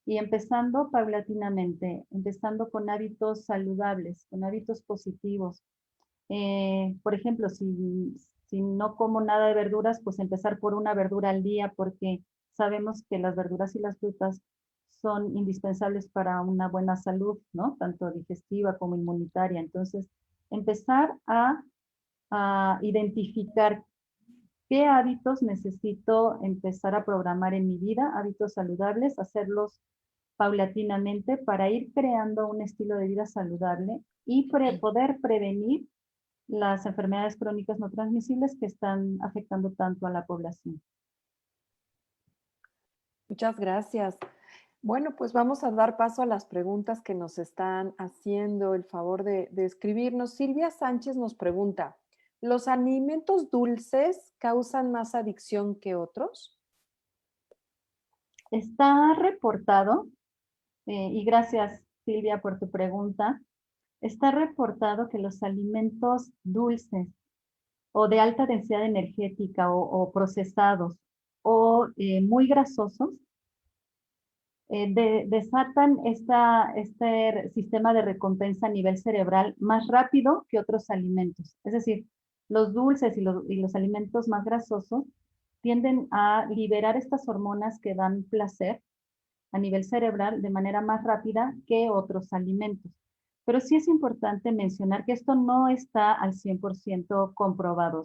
Y empezando paulatinamente, empezando con hábitos saludables, con hábitos positivos. Por ejemplo, si no como nada de verduras, pues empezar por una verdura al día, porque sabemos que las verduras y las frutas son indispensables para una buena salud, ¿no? Tanto digestiva como inmunitaria. Entonces, empezar a identificar qué hábitos necesito empezar a programar en mi vida, hábitos saludables, hacerlos paulatinamente para ir creando un estilo de vida saludable y poder prevenir las enfermedades crónicas no transmisibles que están afectando tanto a la población. Muchas gracias. Bueno, pues vamos a dar paso a las preguntas que nos están haciendo el favor de escribirnos. Silvia Sánchez nos pregunta, ¿los alimentos dulces causan más adicción que otros? Está reportado, y gracias Silvia por tu pregunta, está reportado que los alimentos dulces o de alta densidad energética o procesados o muy grasosos desatan este sistema de recompensa a nivel cerebral más rápido que otros alimentos. Es decir, los dulces y los alimentos más grasosos tienden a liberar estas hormonas que dan placer a nivel cerebral de manera más rápida que otros alimentos. Pero sí es importante mencionar que esto no está al 100% comprobado.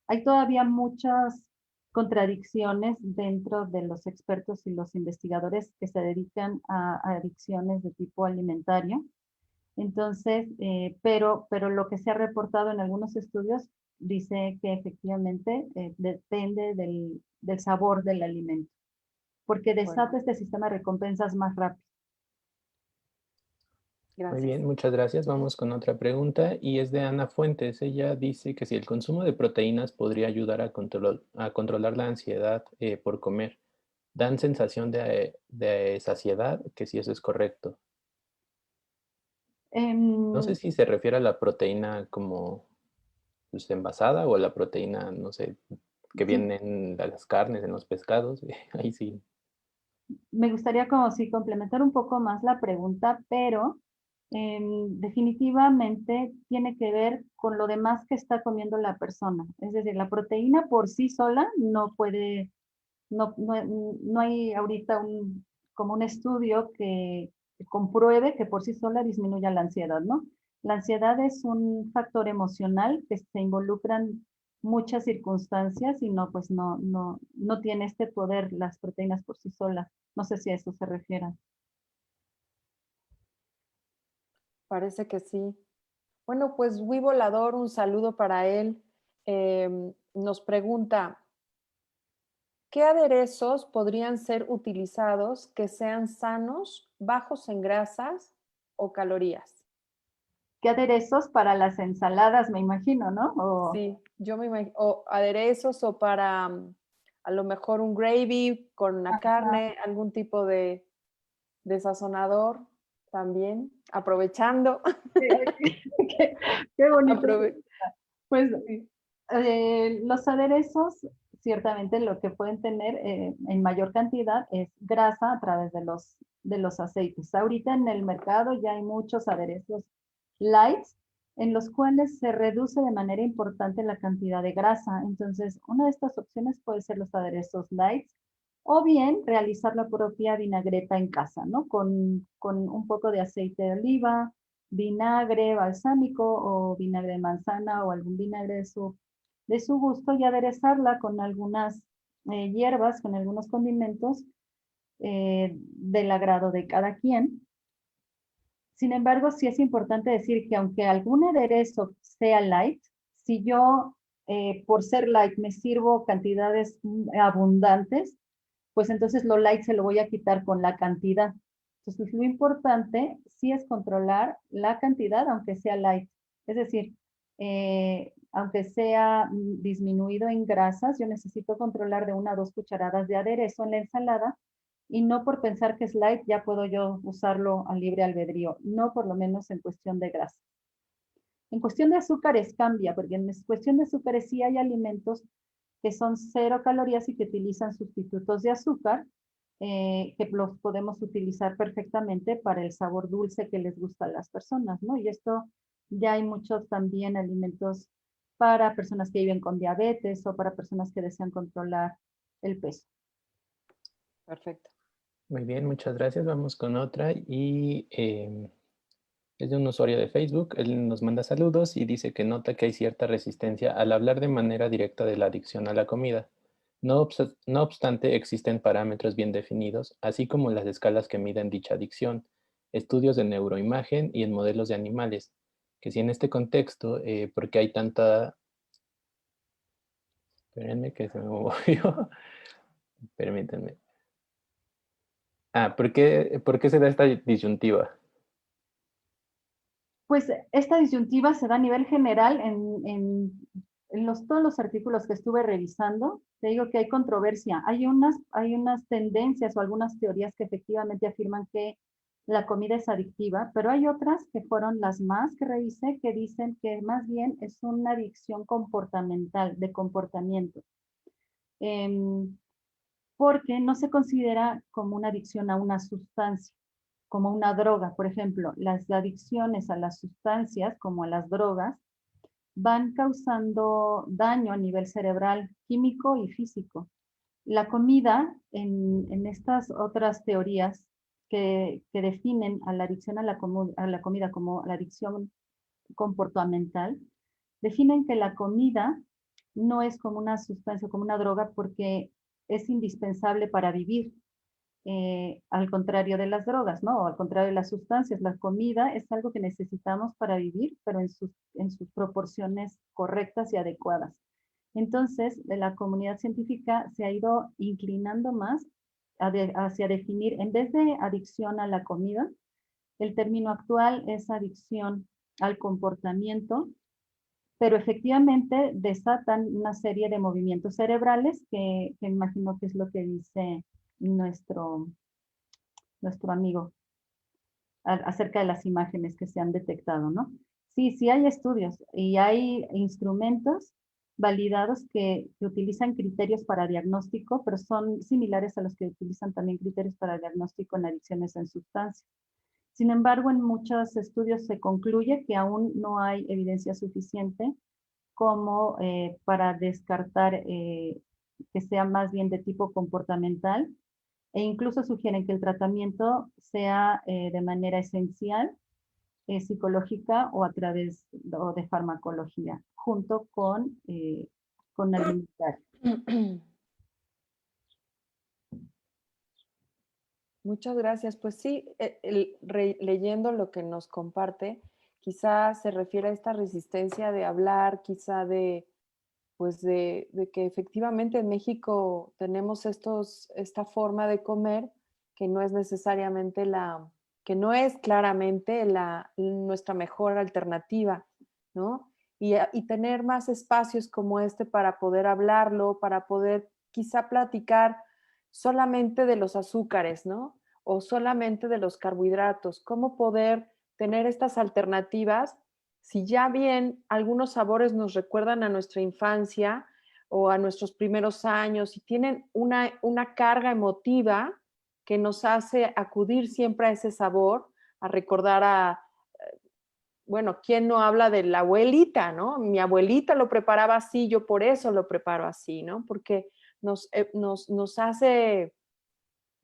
Hay todavía muchas contradicciones dentro de los expertos y los investigadores que se dedican a adicciones de tipo alimentario. Entonces, pero lo que se ha reportado en algunos estudios dice que efectivamente depende del sabor del alimento, porque desata este sistema de recompensas más rápido. Muy Gracias. bien, muchas gracias. Vamos con otra pregunta y es de Ana Fuentes. Ella dice que si el consumo de proteínas podría ayudar a controlar la ansiedad por comer. Dan sensación de saciedad, que si eso es correcto. No sé si se refiere a la proteína como pues, envasada o a la proteína, no sé, que viene en las carnes, en los pescados. Ahí sí. Me gustaría como si complementar un poco más la pregunta, pero definitivamente tiene que ver con lo demás que está comiendo la persona. Es decir, la proteína por sí sola no puede, no hay ahorita como un estudio que compruebe que por sí sola disminuya la ansiedad, ¿no? La ansiedad es un factor emocional que se involucran muchas circunstancias y pues no tiene este poder las proteínas por sí solas. No sé si a eso se refiere. Parece que sí. Bueno, pues Wii Volador, un saludo para él. Nos pregunta, ¿qué aderezos podrían ser utilizados que sean sanos, bajos en grasas o calorías? ¿Qué aderezos para las ensaladas, me imagino, no? Sí, yo me imagino, o aderezos o para a lo mejor un gravy con una Ajá. carne, algún tipo de sazonador también, aprovechando. Qué, qué bonito. aprove- Pues sí. los aderezos, ciertamente lo que pueden tener en mayor cantidad es grasa a través de los aceites. Ahorita en el mercado ya hay muchos aderezos light en los cuales se reduce de manera importante la cantidad de grasa. Entonces, una de estas opciones puede ser los aderezos light o bien realizar la propia vinagreta en casa, ¿no? Con un poco de aceite de oliva, vinagre balsámico o vinagre de manzana o algún vinagre de su gusto y aderezarla con algunas hierbas, con algunos condimentos del agrado de cada quien. Sin embargo, sí es importante decir que aunque algún aderezo sea light, si yo por ser light me sirvo cantidades abundantes, pues entonces lo light se lo voy a quitar con la cantidad. Entonces lo importante sí es controlar la cantidad, aunque sea light. Es decir, aunque sea disminuido en grasas, yo necesito controlar de 1 a 2 cucharadas de aderezo en la ensalada y no por pensar que es light ya puedo yo usarlo a libre albedrío, no por lo menos en cuestión de grasa. En cuestión de azúcares cambia, porque en cuestión de azúcares sí hay alimentos que son 0 calorías y que utilizan sustitutos de azúcar, que los podemos utilizar perfectamente para el sabor dulce que les gusta a las personas, ¿no? Y esto ya hay muchos también alimentos para personas que viven con diabetes o para personas que desean controlar el peso. Perfecto. Muy bien, muchas gracias. Vamos con otra y es de un usuario de Facebook. Él nos manda saludos y dice que nota que hay cierta resistencia al hablar de manera directa de la adicción a la comida. No obstante, existen parámetros bien definidos, así como las escalas que miden dicha adicción, estudios de neuroimagen y en modelos de animales, que si en este contexto, ¿por qué hay tanta... Espérenme que se me movió. Permítanme. ¿Por qué se da esta disyuntiva? Pues esta disyuntiva se da a nivel general todos los artículos que estuve revisando. Te digo que hay controversia. Hay unas tendencias o algunas teorías que efectivamente afirman que la comida es adictiva, pero hay otras que fueron las más que revisé que dicen que más bien es una adicción comportamental, de comportamiento. Porque no se considera como una adicción a una sustancia, como una droga. Por ejemplo, las adicciones a las sustancias, como a las drogas, van causando daño a nivel cerebral, químico y físico. La comida, en estas otras teorías que definen a la adicción a la comida como la adicción comportamental, definen que la comida no es como una sustancia, como una droga, porque es indispensable para vivir. Al contrario de las drogas, ¿no? O al contrario de las sustancias, la comida es algo que necesitamos para vivir, pero en sus proporciones correctas y adecuadas. Entonces, la comunidad científica se ha ido inclinando más hacia definir, en vez de adicción a la comida, el término actual es adicción al comportamiento, pero efectivamente desatan una serie de movimientos cerebrales que imagino que es lo que dice nuestro, nuestro amigo acerca de las imágenes que se han detectado, ¿no? Sí, sí hay estudios y hay instrumentos validados que utilizan criterios para diagnóstico, pero son similares a los que utilizan también criterios para diagnóstico en adicciones en sustancias. Sin embargo, en muchos estudios se concluye que aún no hay evidencia suficiente como para descartar que sea más bien de tipo comportamental e incluso sugieren que el tratamiento sea de manera esencial, psicológica o a través de farmacología, junto con alimentario. Muchas gracias. Pues sí, leyendo lo que nos comparte, quizá se refiere a esta resistencia de hablar, quizá pues de que efectivamente en México tenemos esta forma de comer que no es necesariamente que no es claramente nuestra mejor alternativa, ¿no? Y tener más espacios como este para poder hablarlo, para poder quizá platicar solamente de los azúcares, ¿no? O solamente de los carbohidratos, cómo poder tener estas alternativas. Si ya bien algunos sabores nos recuerdan a nuestra infancia o a nuestros primeros años y tienen una carga emotiva que nos hace acudir siempre a ese sabor, a recordar bueno, ¿quién no habla de la abuelita, no? Mi abuelita lo preparaba así, yo por eso lo preparo así, ¿no? Porque nos hace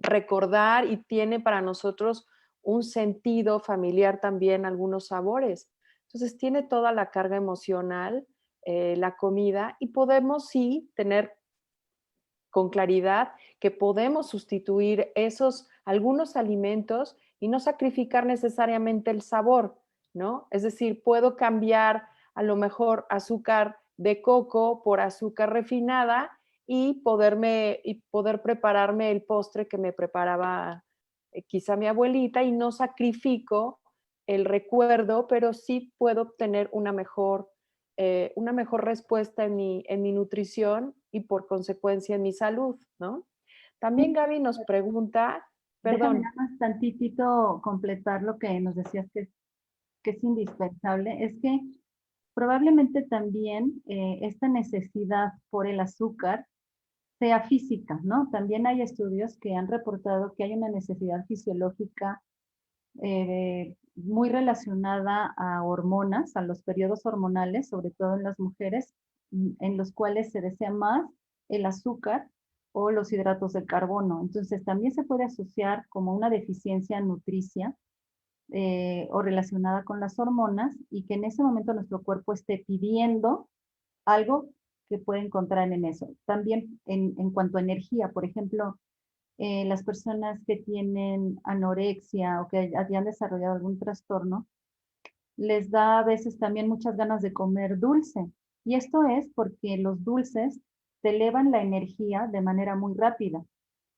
recordar y tiene para nosotros un sentido familiar también algunos sabores. Entonces tiene toda la carga emocional, la comida, y podemos sí tener con claridad que podemos sustituir algunos alimentos y no sacrificar necesariamente el sabor, ¿no? Es decir, puedo cambiar a lo mejor azúcar de coco por azúcar refinada y poder prepararme el postre que me preparaba quizá mi abuelita, y no sacrifico el recuerdo, pero sí puedo obtener una mejor respuesta en mi nutrición y por consecuencia en mi salud, ¿no? También Gaby nos pregunta, Déjame perdón. nada más tantitito completar lo que nos decías que es indispensable. Es que probablemente también esta necesidad por el azúcar sea física, ¿no? También hay estudios que han reportado que hay una necesidad fisiológica muy relacionada a hormonas, a los periodos hormonales, sobre todo en las mujeres, en los cuales se desea más el azúcar o los hidratos de carbono. Entonces, también se puede asociar como una deficiencia nutricia o relacionada con las hormonas, y que en ese momento nuestro cuerpo esté pidiendo algo que puede encontrar en eso. También en cuanto a energía, por ejemplo, las personas que tienen anorexia o que hayan desarrollado algún trastorno, les da a veces también muchas ganas de comer dulce. Y esto es porque los dulces te elevan la energía de manera muy rápida.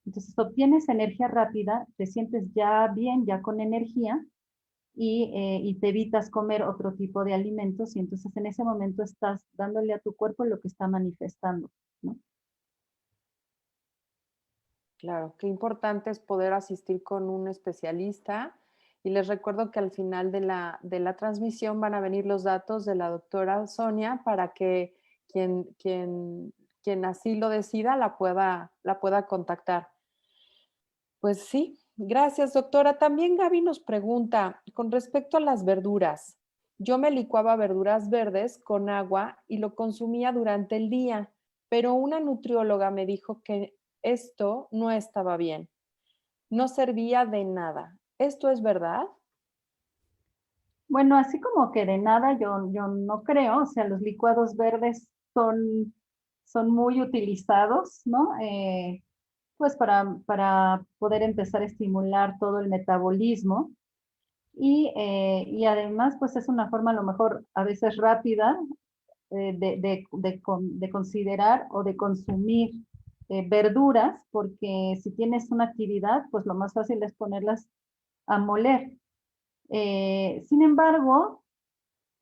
Entonces obtienes energía rápida, te sientes ya bien, ya con energía, y te evitas comer otro tipo de alimentos, y entonces en ese momento estás dándole a tu cuerpo lo que está manifestando, ¿no? Claro, qué importante es poder asistir con un especialista, y les recuerdo que al final de la transmisión van a venir los datos de la doctora Sonia para que quien así lo decida la pueda contactar. Pues sí, gracias, doctora. También Gaby nos pregunta con respecto a las verduras. Yo me licuaba verduras verdes con agua y lo consumía durante el día, pero una nutrióloga me dijo que esto no estaba bien. No servía de nada. ¿Esto es verdad? Bueno, así como que de nada, yo no creo. O sea, los licuados verdes son muy utilizados, ¿no? Pues para poder empezar a estimular todo el metabolismo. Y además, pues es una forma a lo mejor a veces rápida de considerar o de consumir verduras, porque si tienes una actividad, pues lo más fácil es ponerlas a moler. Sin embargo,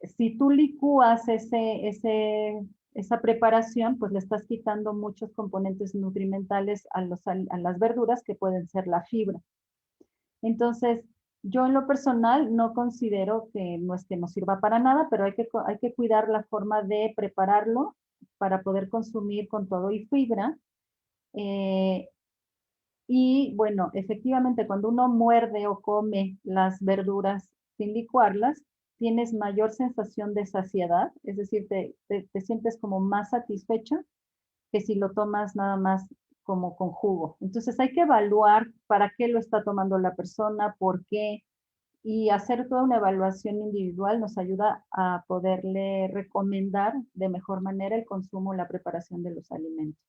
si tú licúas esa preparación, pues le estás quitando muchos componentes nutrimentales a las verduras, que pueden ser la fibra. Entonces, yo en lo personal no considero que no es que no sirva para nada, pero hay que cuidar la forma de prepararlo para poder consumir con todo y fibra. Eh, y bueno, efectivamente, cuando uno muerde o come las verduras sin licuarlas, tienes mayor sensación de saciedad, es decir, te sientes como más satisfecho que si lo tomas nada más como con jugo. Entonces hay que evaluar para qué lo está tomando la persona, por qué, y hacer toda una evaluación individual nos ayuda a poderle recomendar de mejor manera el consumo o la preparación de los alimentos.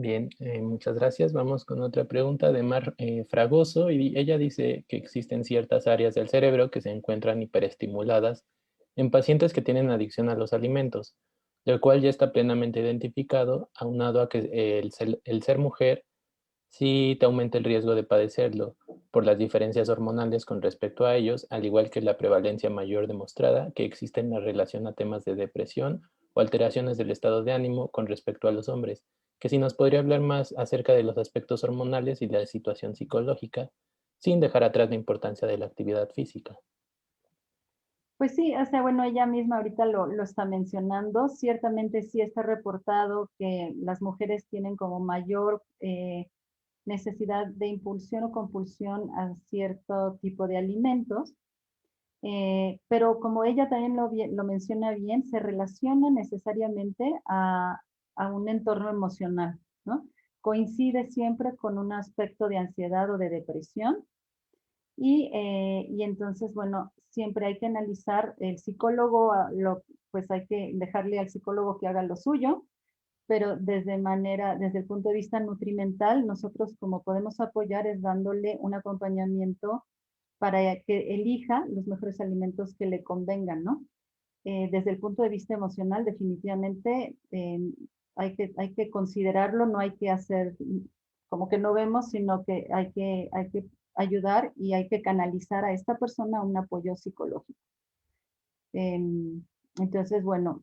Bien, muchas gracias. Vamos con otra pregunta de Mar Fragoso y ella dice que existen ciertas áreas del cerebro que se encuentran hiperestimuladas en pacientes que tienen adicción a los alimentos, lo cual ya está plenamente identificado, aunado a que el ser mujer sí te aumenta el riesgo de padecerlo por las diferencias hormonales con respecto a ellos, al igual que la prevalencia mayor demostrada que existe en la relación a temas de depresión o alteraciones del estado de ánimo con respecto a los hombres. Que si nos podría hablar más acerca de los aspectos hormonales y la situación psicológica, sin dejar atrás la importancia de la actividad física. Pues sí, o sea, bueno, ella misma ahorita lo está mencionando. Ciertamente sí está reportado que las mujeres tienen como mayor necesidad de impulsión o compulsión a cierto tipo de alimentos, pero como ella también lo menciona bien, se relaciona necesariamente a un entorno emocional, ¿no? Coincide siempre con un aspecto de ansiedad o de depresión. Y entonces, bueno, siempre hay que analizar, el psicólogo, pues hay que dejarle al psicólogo que haga lo suyo, pero desde el punto de vista nutrimental, nosotros como podemos apoyar es dándole un acompañamiento para que elija los mejores alimentos que le convengan, ¿no? Desde el punto de vista emocional, definitivamente hay que considerarlo, no hay que hacer como que no vemos, sino que hay que ayudar y hay que canalizar a esta persona a un apoyo psicológico. Entonces, bueno,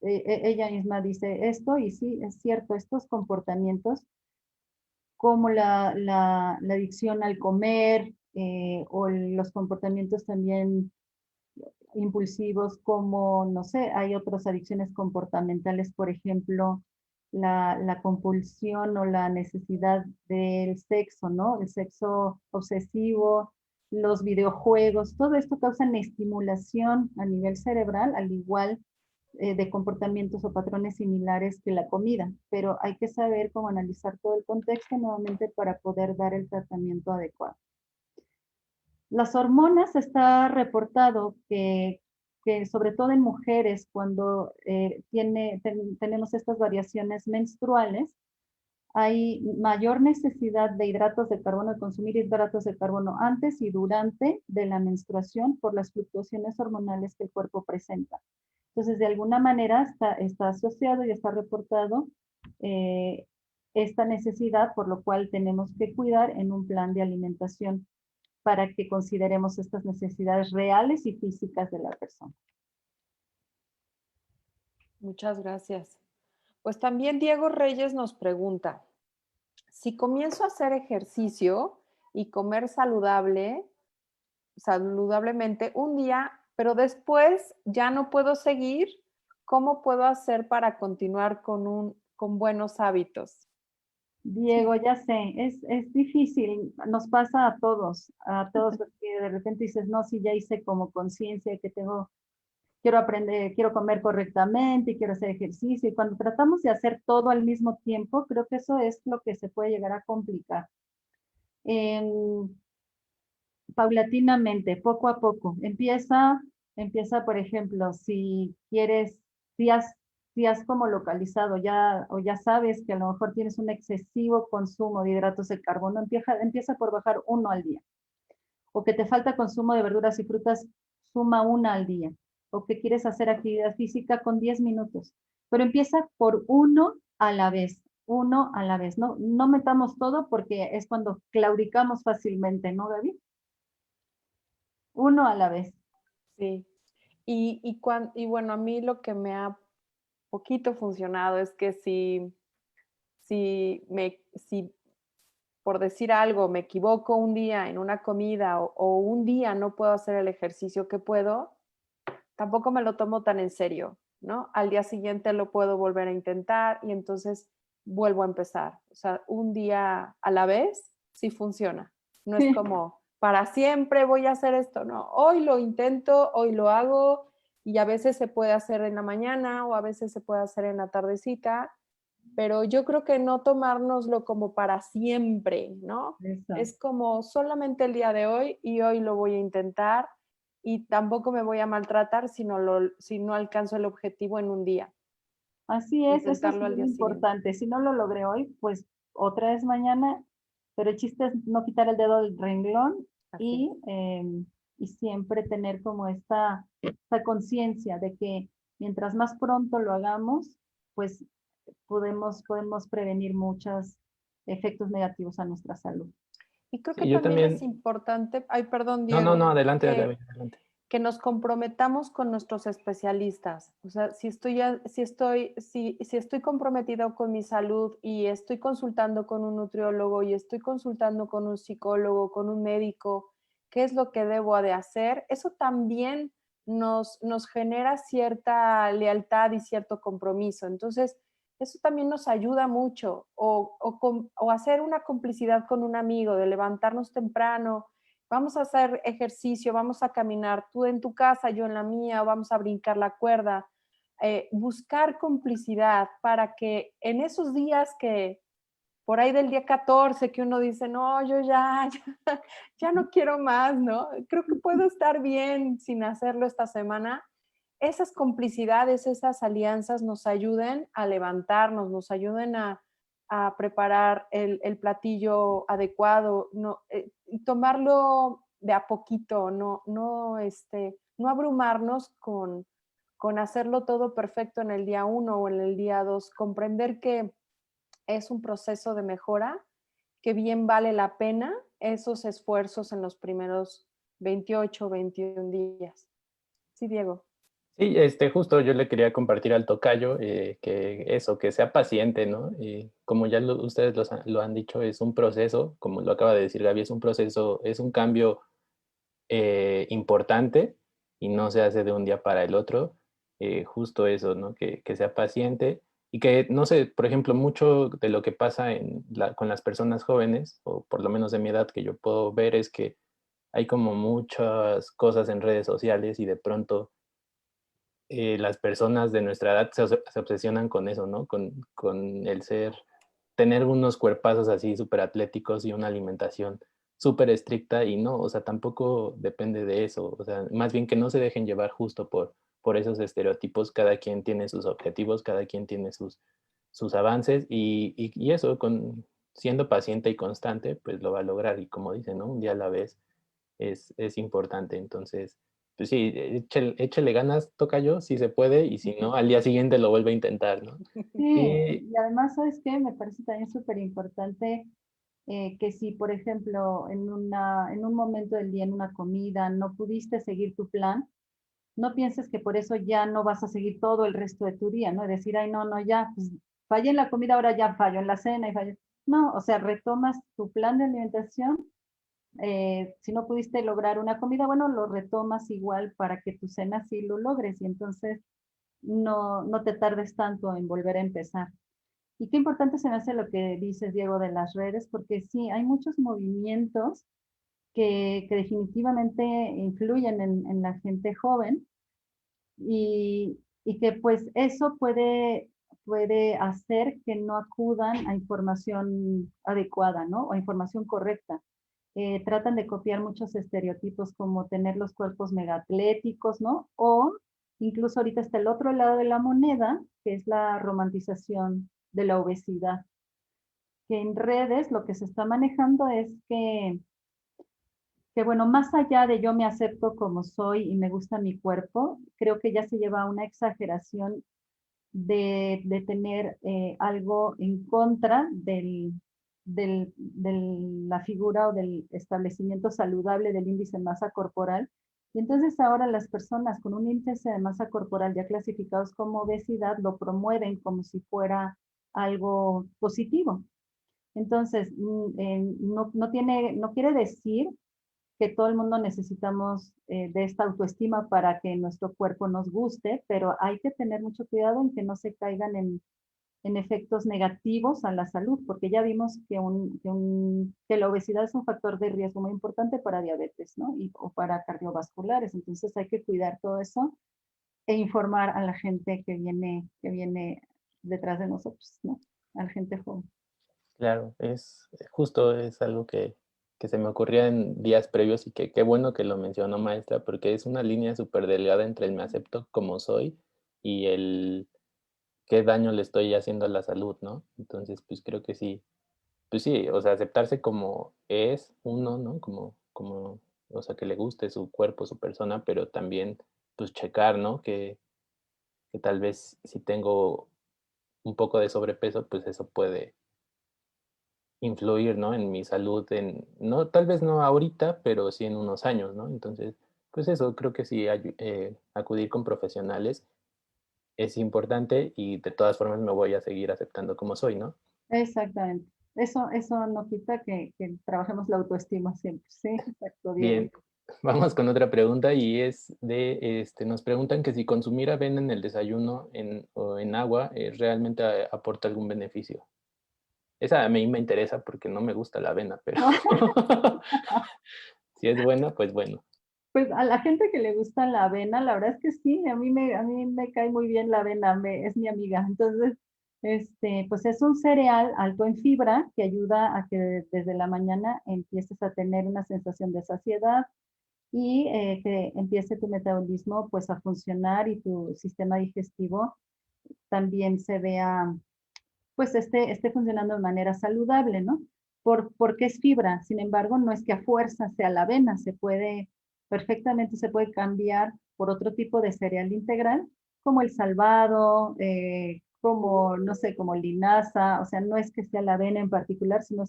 ella misma dice esto y sí, es cierto, estos comportamientos como la adicción al comer o los comportamientos también impulsivos como, no sé, hay otras adicciones comportamentales, por ejemplo, la compulsión o la necesidad del sexo, ¿no? El sexo obsesivo, los videojuegos, todo esto causa estimulación a nivel cerebral, al igual de comportamientos o patrones similares que la comida, pero hay que saber cómo analizar todo el contexto nuevamente para poder dar el tratamiento adecuado. Las hormonas está reportado que sobre todo en mujeres, cuando tenemos estas variaciones menstruales, hay mayor necesidad de hidratos de carbono, de consumir hidratos de carbono antes y durante de la menstruación por las fluctuaciones hormonales que el cuerpo presenta. Entonces, de alguna manera está asociado y está reportado esta necesidad, por lo cual tenemos que cuidar en un plan de alimentación para que consideremos estas necesidades reales y físicas de la persona. Muchas gracias. Pues también Diego Reyes nos pregunta, si comienzo a hacer ejercicio y comer saludablemente un día, pero después ya no puedo seguir, ¿cómo puedo hacer para continuar con buenos hábitos? Diego, ya sé, es difícil, nos pasa a todos, porque de repente dices, no, si ya hice como conciencia que quiero aprender, quiero comer correctamente y quiero hacer ejercicio, y cuando tratamos de hacer todo al mismo tiempo, creo que eso es lo que se puede llegar a complicar. Paulatinamente, poco a poco, empieza, por ejemplo, si quieres, si has, si has como localizado ya, o ya sabes que a lo mejor tienes un excesivo consumo de hidratos de carbono, empieza por bajar 1 al día. O que te falta consumo de verduras y frutas, suma 1 al día. O que quieres hacer actividad física con 10 minutos. Pero empieza por 1 a la vez. 1 a la vez. No, no metamos todo porque es cuando claudicamos fácilmente, ¿no, David? 1 a la vez. Sí. Y bueno, a mí lo que me ha poquito funcionado es que si por decir algo me equivoco un día en una comida o un día no puedo hacer el ejercicio que puedo, tampoco me lo tomo tan en serio, ¿no? Al día siguiente lo puedo volver a intentar y entonces vuelvo a empezar. O sea, un día a la vez sí funciona. No es como para siempre voy a hacer esto, no. Hoy lo intento, hoy lo hago y a veces se puede hacer en la mañana o a veces se puede hacer en la tardecita, pero yo creo que no tomárnoslo como para siempre, ¿no? Eso. Es como solamente el día de hoy y hoy lo voy a intentar y tampoco me voy a maltratar si no alcanzo el objetivo en un día. Así es, eso es intentarlo al muy día siguiente. importante. Si no lo logré hoy, pues otra vez mañana, pero el chiste es no quitar el dedo del renglón Así y, es. y siempre tener como esta conciencia de que mientras más pronto lo hagamos, pues podemos prevenir muchos efectos negativos a nuestra salud. Y creo que Sí, yo también es también. importante, ay, perdón, No, no, no, Diego, adelante, que Gaby, adelante. que nos comprometamos con nuestros especialistas. O sea, si estoy comprometido con mi salud y estoy consultando con un nutriólogo y estoy consultando con un psicólogo, con un médico, qué es lo que debo de hacer, eso también nos genera cierta lealtad y cierto compromiso. Entonces, eso también nos ayuda mucho. O hacer una complicidad con un amigo, de levantarnos temprano, vamos a hacer ejercicio, vamos a caminar, tú en tu casa, yo en la mía, vamos a brincar la cuerda. Buscar complicidad para que en esos días que por ahí del día 14 que uno dice, no, yo ya no quiero más, ¿no? Creo que puedo estar bien sin hacerlo esta semana. Esas complicidades, esas alianzas nos ayuden a levantarnos, nos ayuden a preparar el platillo adecuado, no, y tomarlo de a poquito, no abrumarnos con hacerlo todo perfecto en el día 1 o en el día 2, comprender que es un proceso de mejora, que bien vale la pena esos esfuerzos en los primeros 28, 21 días. Sí, Diego. Sí, justo yo le quería compartir al tocayo que eso, que sea paciente, ¿no? Como ya ustedes lo han dicho, es un proceso, como lo acaba de decir Gaby, es un proceso, es un cambio importante y no se hace de un día para el otro. Justo eso, ¿no? Que sea paciente y que, no sé, por ejemplo, mucho de lo que pasa con las personas jóvenes, o por lo menos de mi edad que yo puedo ver, es que hay como muchas cosas en redes sociales y de pronto las personas de nuestra edad se obsesionan con eso, ¿no? Con el tener unos cuerpazos así súper atléticos y una alimentación súper estricta y no, o sea, tampoco depende de eso, o sea, más bien que no se dejen llevar justo por esos estereotipos, cada quien tiene sus objetivos, cada quien tiene sus avances y eso, siendo paciente y constante, pues lo va a lograr y como dicen, ¿no? Un día a la vez es importante. Entonces, pues sí, échele ganas, tocayo, si se puede, y si no, al día siguiente lo vuelve a intentar, ¿no? Sí, Y y además, ¿sabes qué? Me parece también súper importante que si, por ejemplo, en un momento del día, en una comida, no pudiste seguir tu plan, no pienses que por eso ya no vas a seguir todo el resto de tu día, ¿no? Decir, ay, no, no, ya, pues fallé en la comida, ahora ya fallo en la cena y fallo. No, o sea, retomas tu plan de alimentación. Si no pudiste lograr una comida, bueno, lo retomas igual para que tu cena sí lo logres y entonces no te tardes tanto en volver a empezar. Y qué importante se me hace lo que dices, Diego, de las redes, porque sí, hay muchos movimientos que definitivamente influyen en la gente joven y que pues eso puede hacer que no acudan a información adecuada, ¿no? O a información correcta. Tratan de copiar muchos estereotipos como tener los cuerpos megaatléticos, ¿no? O incluso ahorita está el otro lado de la moneda, que es la romantización de la obesidad, que en redes lo que se está manejando es que bueno, más allá de yo me acepto como soy y me gusta mi cuerpo, creo que ya se lleva a una exageración de tener algo en contra de la figura o del establecimiento saludable del índice de masa corporal. Y entonces ahora las personas con un índice de masa corporal ya clasificados como obesidad lo promueven como si fuera algo positivo. Entonces, no quiere decir que todo el mundo necesitamos de esta autoestima para que nuestro cuerpo nos guste, pero hay que tener mucho cuidado en que no se caigan en efectos negativos a la salud, porque ya vimos que la obesidad es un factor de riesgo muy importante para diabetes, ¿no? O para cardiovasculares, entonces hay que cuidar todo eso e informar a la gente que viene detrás de nosotros, ¿no? A la gente joven. claro, justo es algo que se me ocurría en días previos y que qué bueno que lo mencionó maestra, porque es una línea súper delgada entre el me acepto como soy y qué daño le estoy haciendo a la salud, ¿no? Entonces, pues creo que sí, pues sí, o sea, aceptarse como es uno, ¿no? O sea, que le guste su cuerpo, su persona, pero también, pues checar, ¿no? Que tal vez si tengo un poco de sobrepeso, pues eso puede influir, ¿no? En mi salud, no, tal vez no ahorita, pero sí en unos años, ¿no? Entonces, pues eso, creo que sí, acudir con profesionales es importante y de todas formas me voy a seguir aceptando como soy, ¿no? Exactamente. Eso no quita que trabajemos la autoestima siempre, ¿sí? Exacto, Diego. Bien, vamos con otra pregunta y es nos preguntan que si consumir avena en el desayuno o en agua realmente aporta algún beneficio. Esa a mí me interesa porque no me gusta la avena, pero si es buena, pues bueno. Pues a la gente que le gusta la avena, la verdad es que sí, a mí me cae muy bien la avena, es mi amiga. Entonces, pues es un cereal alto en fibra que ayuda a que desde la mañana empieces a tener una sensación de saciedad y que empiece tu metabolismo pues a funcionar y tu sistema digestivo también se vea, pues esté funcionando de manera saludable, ¿no? Porque es fibra, sin embargo, no es que a fuerza sea la avena, perfectamente se puede cambiar por otro tipo de cereal integral, como el salvado, como, no sé, como linaza, o sea, no es que sea la avena en particular, sino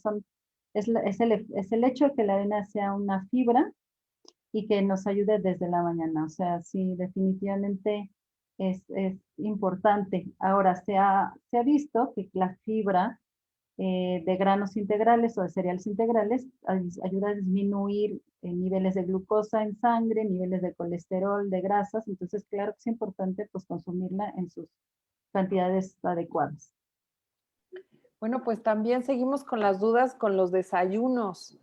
es el hecho de que la avena sea una fibra y que nos ayude desde la mañana. O sea, sí, definitivamente es importante. Ahora, se ha visto que la fibra de granos integrales o de cereales integrales ayuda a disminuir niveles de glucosa en sangre, niveles de colesterol, de grasas. Entonces, claro que es importante pues consumirla en sus cantidades adecuadas. Bueno, pues también seguimos con las dudas con los desayunos,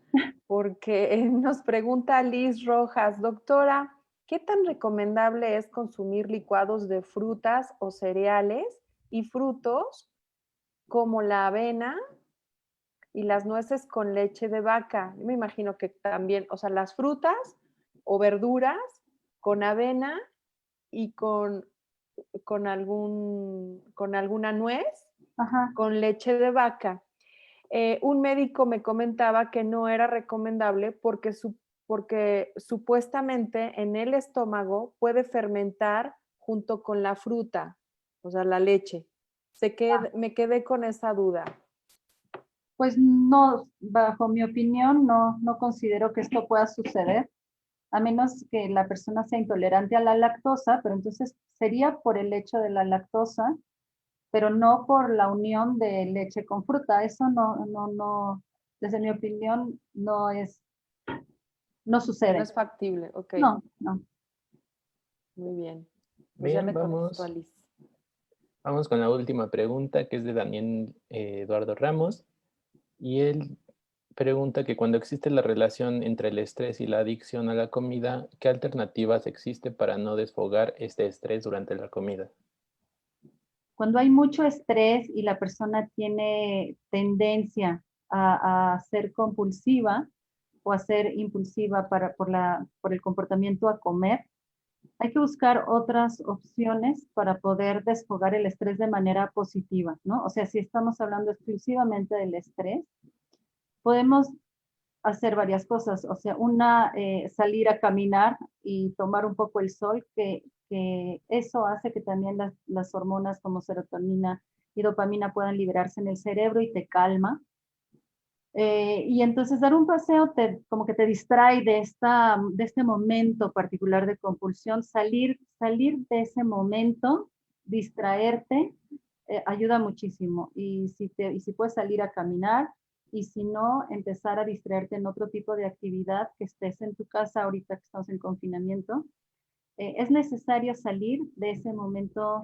porque nos pregunta Liz Rojas, doctora, ¿qué tan recomendable es consumir licuados de frutas o cereales y frutos como la avena y las nueces con leche de vaca? Yo me imagino que también, o sea, las frutas o verduras con avena y con alguna nuez Ajá. con leche de vaca. Un médico me comentaba que no era recomendable porque supuestamente en el estómago puede fermentar junto con la fruta, o sea, la leche. Me quedé con esa duda. Pues no, bajo mi opinión, no considero que esto pueda suceder, a menos que la persona sea intolerante a la lactosa, pero entonces sería por el hecho de la lactosa, pero no por la unión de leche con fruta. Eso no, desde mi opinión, no No sucede. es factible, ok, No. muy bien. Pues ya Bien, le contesto a Liz. vamos con la última pregunta que es de Daniel Eduardo Ramos y él pregunta que cuando existe la relación entre el estrés y la adicción a la comida, ¿qué alternativas existe para no desfogar este estrés durante la comida? Cuando hay mucho estrés y la persona tiene tendencia a ser compulsiva o a ser impulsiva por el comportamiento a comer, hay que buscar otras opciones para poder desfogar el estrés de manera positiva, ¿no? O sea, si estamos hablando exclusivamente del estrés, podemos hacer varias cosas. O sea, salir a caminar y tomar un poco el sol, que eso hace que también las hormonas como serotonina y dopamina puedan liberarse en el cerebro y te calma. Y entonces dar un paseo como que te distrae de este momento particular de compulsión, salir de ese momento, distraerte, ayuda muchísimo. Y si puedes salir a caminar, y si no, empezar a distraerte en otro tipo de actividad que estés en tu casa ahorita que estamos en confinamiento, es necesario salir de ese momento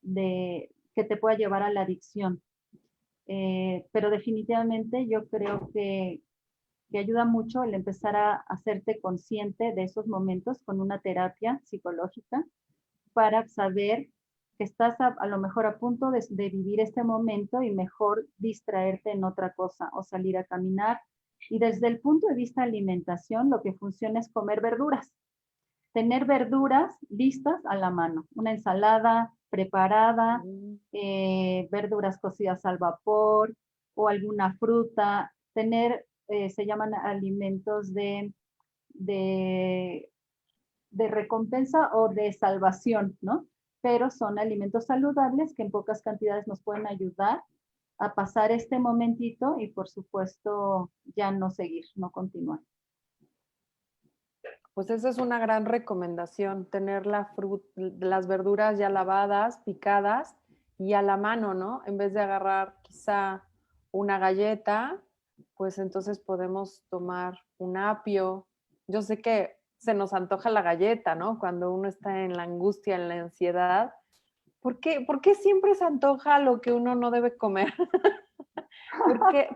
que te pueda llevar a la adicción. Pero definitivamente yo creo que ayuda mucho el empezar a hacerte consciente de esos momentos con una terapia psicológica para saber que estás a lo mejor a punto de vivir este momento y mejor distraerte en otra cosa o salir a caminar. Y desde el punto de vista de alimentación, lo que funciona es comer verduras. tener verduras listas a la mano, una ensalada preparada, verduras cocidas al vapor o alguna fruta, tener, se llaman alimentos de recompensa o de salvación, ¿no? Pero son alimentos saludables que en pocas cantidades nos pueden ayudar a pasar este momentito y por supuesto ya no seguir, no continuar. Pues esa es una gran recomendación, tener las verduras ya lavadas, picadas y a la mano, ¿no? En vez de agarrar quizá una galleta, pues entonces podemos tomar un apio. Yo sé que se nos antoja la galleta, ¿no? Cuando uno está en la angustia, en la ansiedad. ¿Por qué siempre se antoja lo que uno no debe comer?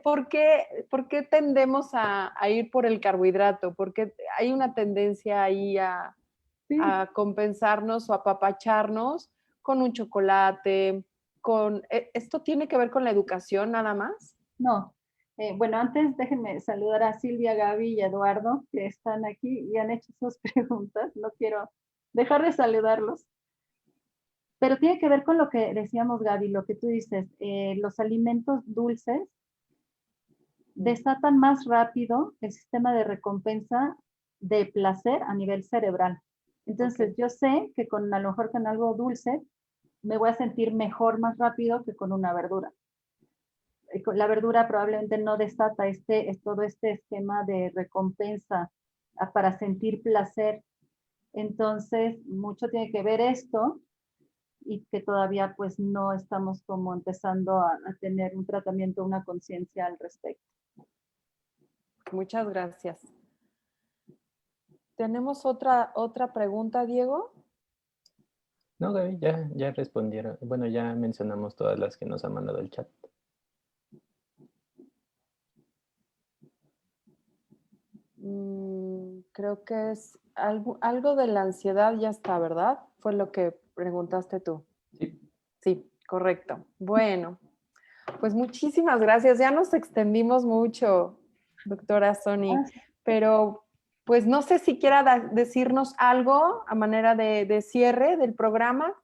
¿Por qué tendemos a ir por el carbohidrato? Porque hay una tendencia ahí Sí. a compensarnos o apapacharnos con un chocolate, ¿esto tiene que ver con la educación nada más? No. Bueno, antes déjenme saludar a Silvia, Gaby y Eduardo, que están aquí y han hecho sus preguntas. No quiero dejar de saludarlos. Pero tiene que ver con lo que decíamos, Gaby, lo que tú dices, los alimentos dulces desatan más rápido el sistema de recompensa de placer a nivel cerebral. Entonces, yo sé que a lo mejor con algo dulce me voy a sentir mejor más rápido que con una verdura. La verdura probablemente no desata todo este esquema de recompensa para sentir placer. Entonces, mucho tiene que ver esto y que todavía pues no estamos como empezando a tener un tratamiento, una conciencia al respecto. Muchas gracias. ¿Tenemos otra pregunta, Diego? No, Gaby, ya respondieron. Bueno, ya mencionamos todas las que nos ha mandado el chat. Creo que es algo de la ansiedad, ya está, ¿verdad? Fue lo que preguntaste tú. Sí. Sí, correcto. Bueno, pues muchísimas gracias. Ya nos extendimos mucho, doctora Sony, pero pues no sé si quiera decirnos algo a manera de cierre del programa.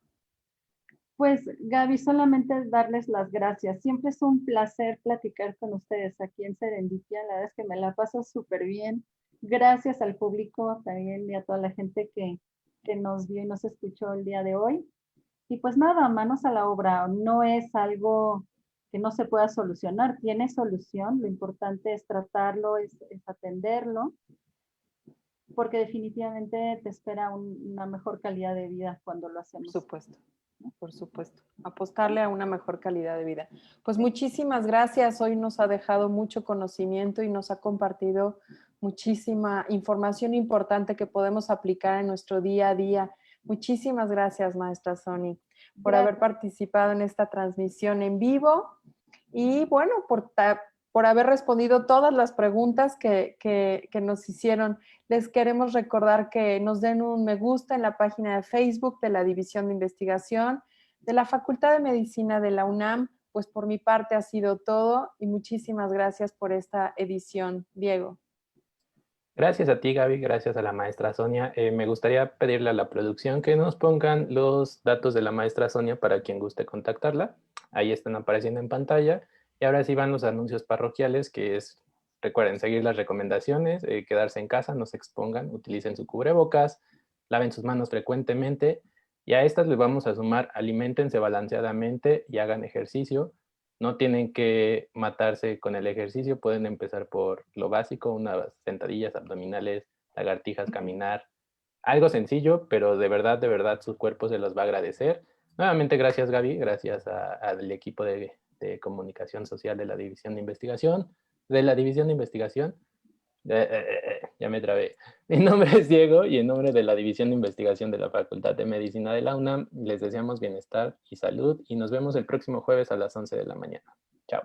Pues Gaby, solamente darles las gracias. Siempre es un placer platicar con ustedes aquí en Serendipia. La verdad es que me la paso súper bien. Gracias al público también y a toda la gente que nos vio y nos escuchó el día de hoy. Y pues nada, manos a la obra. No es algo que no se pueda solucionar, tiene solución. Lo importante es tratarlo, es atenderlo, porque definitivamente te espera una mejor calidad de vida cuando lo hacemos. Por supuesto, apostarle a una mejor calidad de vida. Pues muchísimas gracias, hoy nos ha dejado mucho conocimiento y nos ha compartido muchísima información importante que podemos aplicar en nuestro día a día. Muchísimas gracias, maestra Sony, por haber participado en esta transmisión en vivo y bueno, por haber respondido todas las preguntas que nos hicieron. Les queremos recordar que nos den un me gusta en la página de Facebook de la División de Investigación de la Facultad de Medicina de la UNAM. Pues por mi parte ha sido todo y muchísimas gracias por esta edición. Diego. Gracias a ti, Gaby, gracias a la maestra Sonia. Me gustaría pedirle a la producción que nos pongan los datos de la maestra Sonia para quien guste contactarla. Ahí están apareciendo en pantalla. Y ahora sí van los anuncios parroquiales, que es, recuerden, seguir las recomendaciones, quedarse en casa, no se expongan, utilicen su cubrebocas, laven sus manos frecuentemente. Y a estas les vamos a sumar, aliméntense balanceadamente y hagan ejercicio. No tienen que matarse con el ejercicio, pueden empezar por lo básico, unas sentadillas abdominales, lagartijas, caminar. Algo sencillo, pero de verdad, su cuerpo se los va a agradecer. Nuevamente, gracias Gaby, gracias al equipo de comunicación social de la División de Investigación. Ya me trabé. Mi nombre es Diego y en nombre de la División de Investigación de la Facultad de Medicina de la UNAM les deseamos bienestar y salud y nos vemos el próximo jueves a las 11 de la mañana. Chao.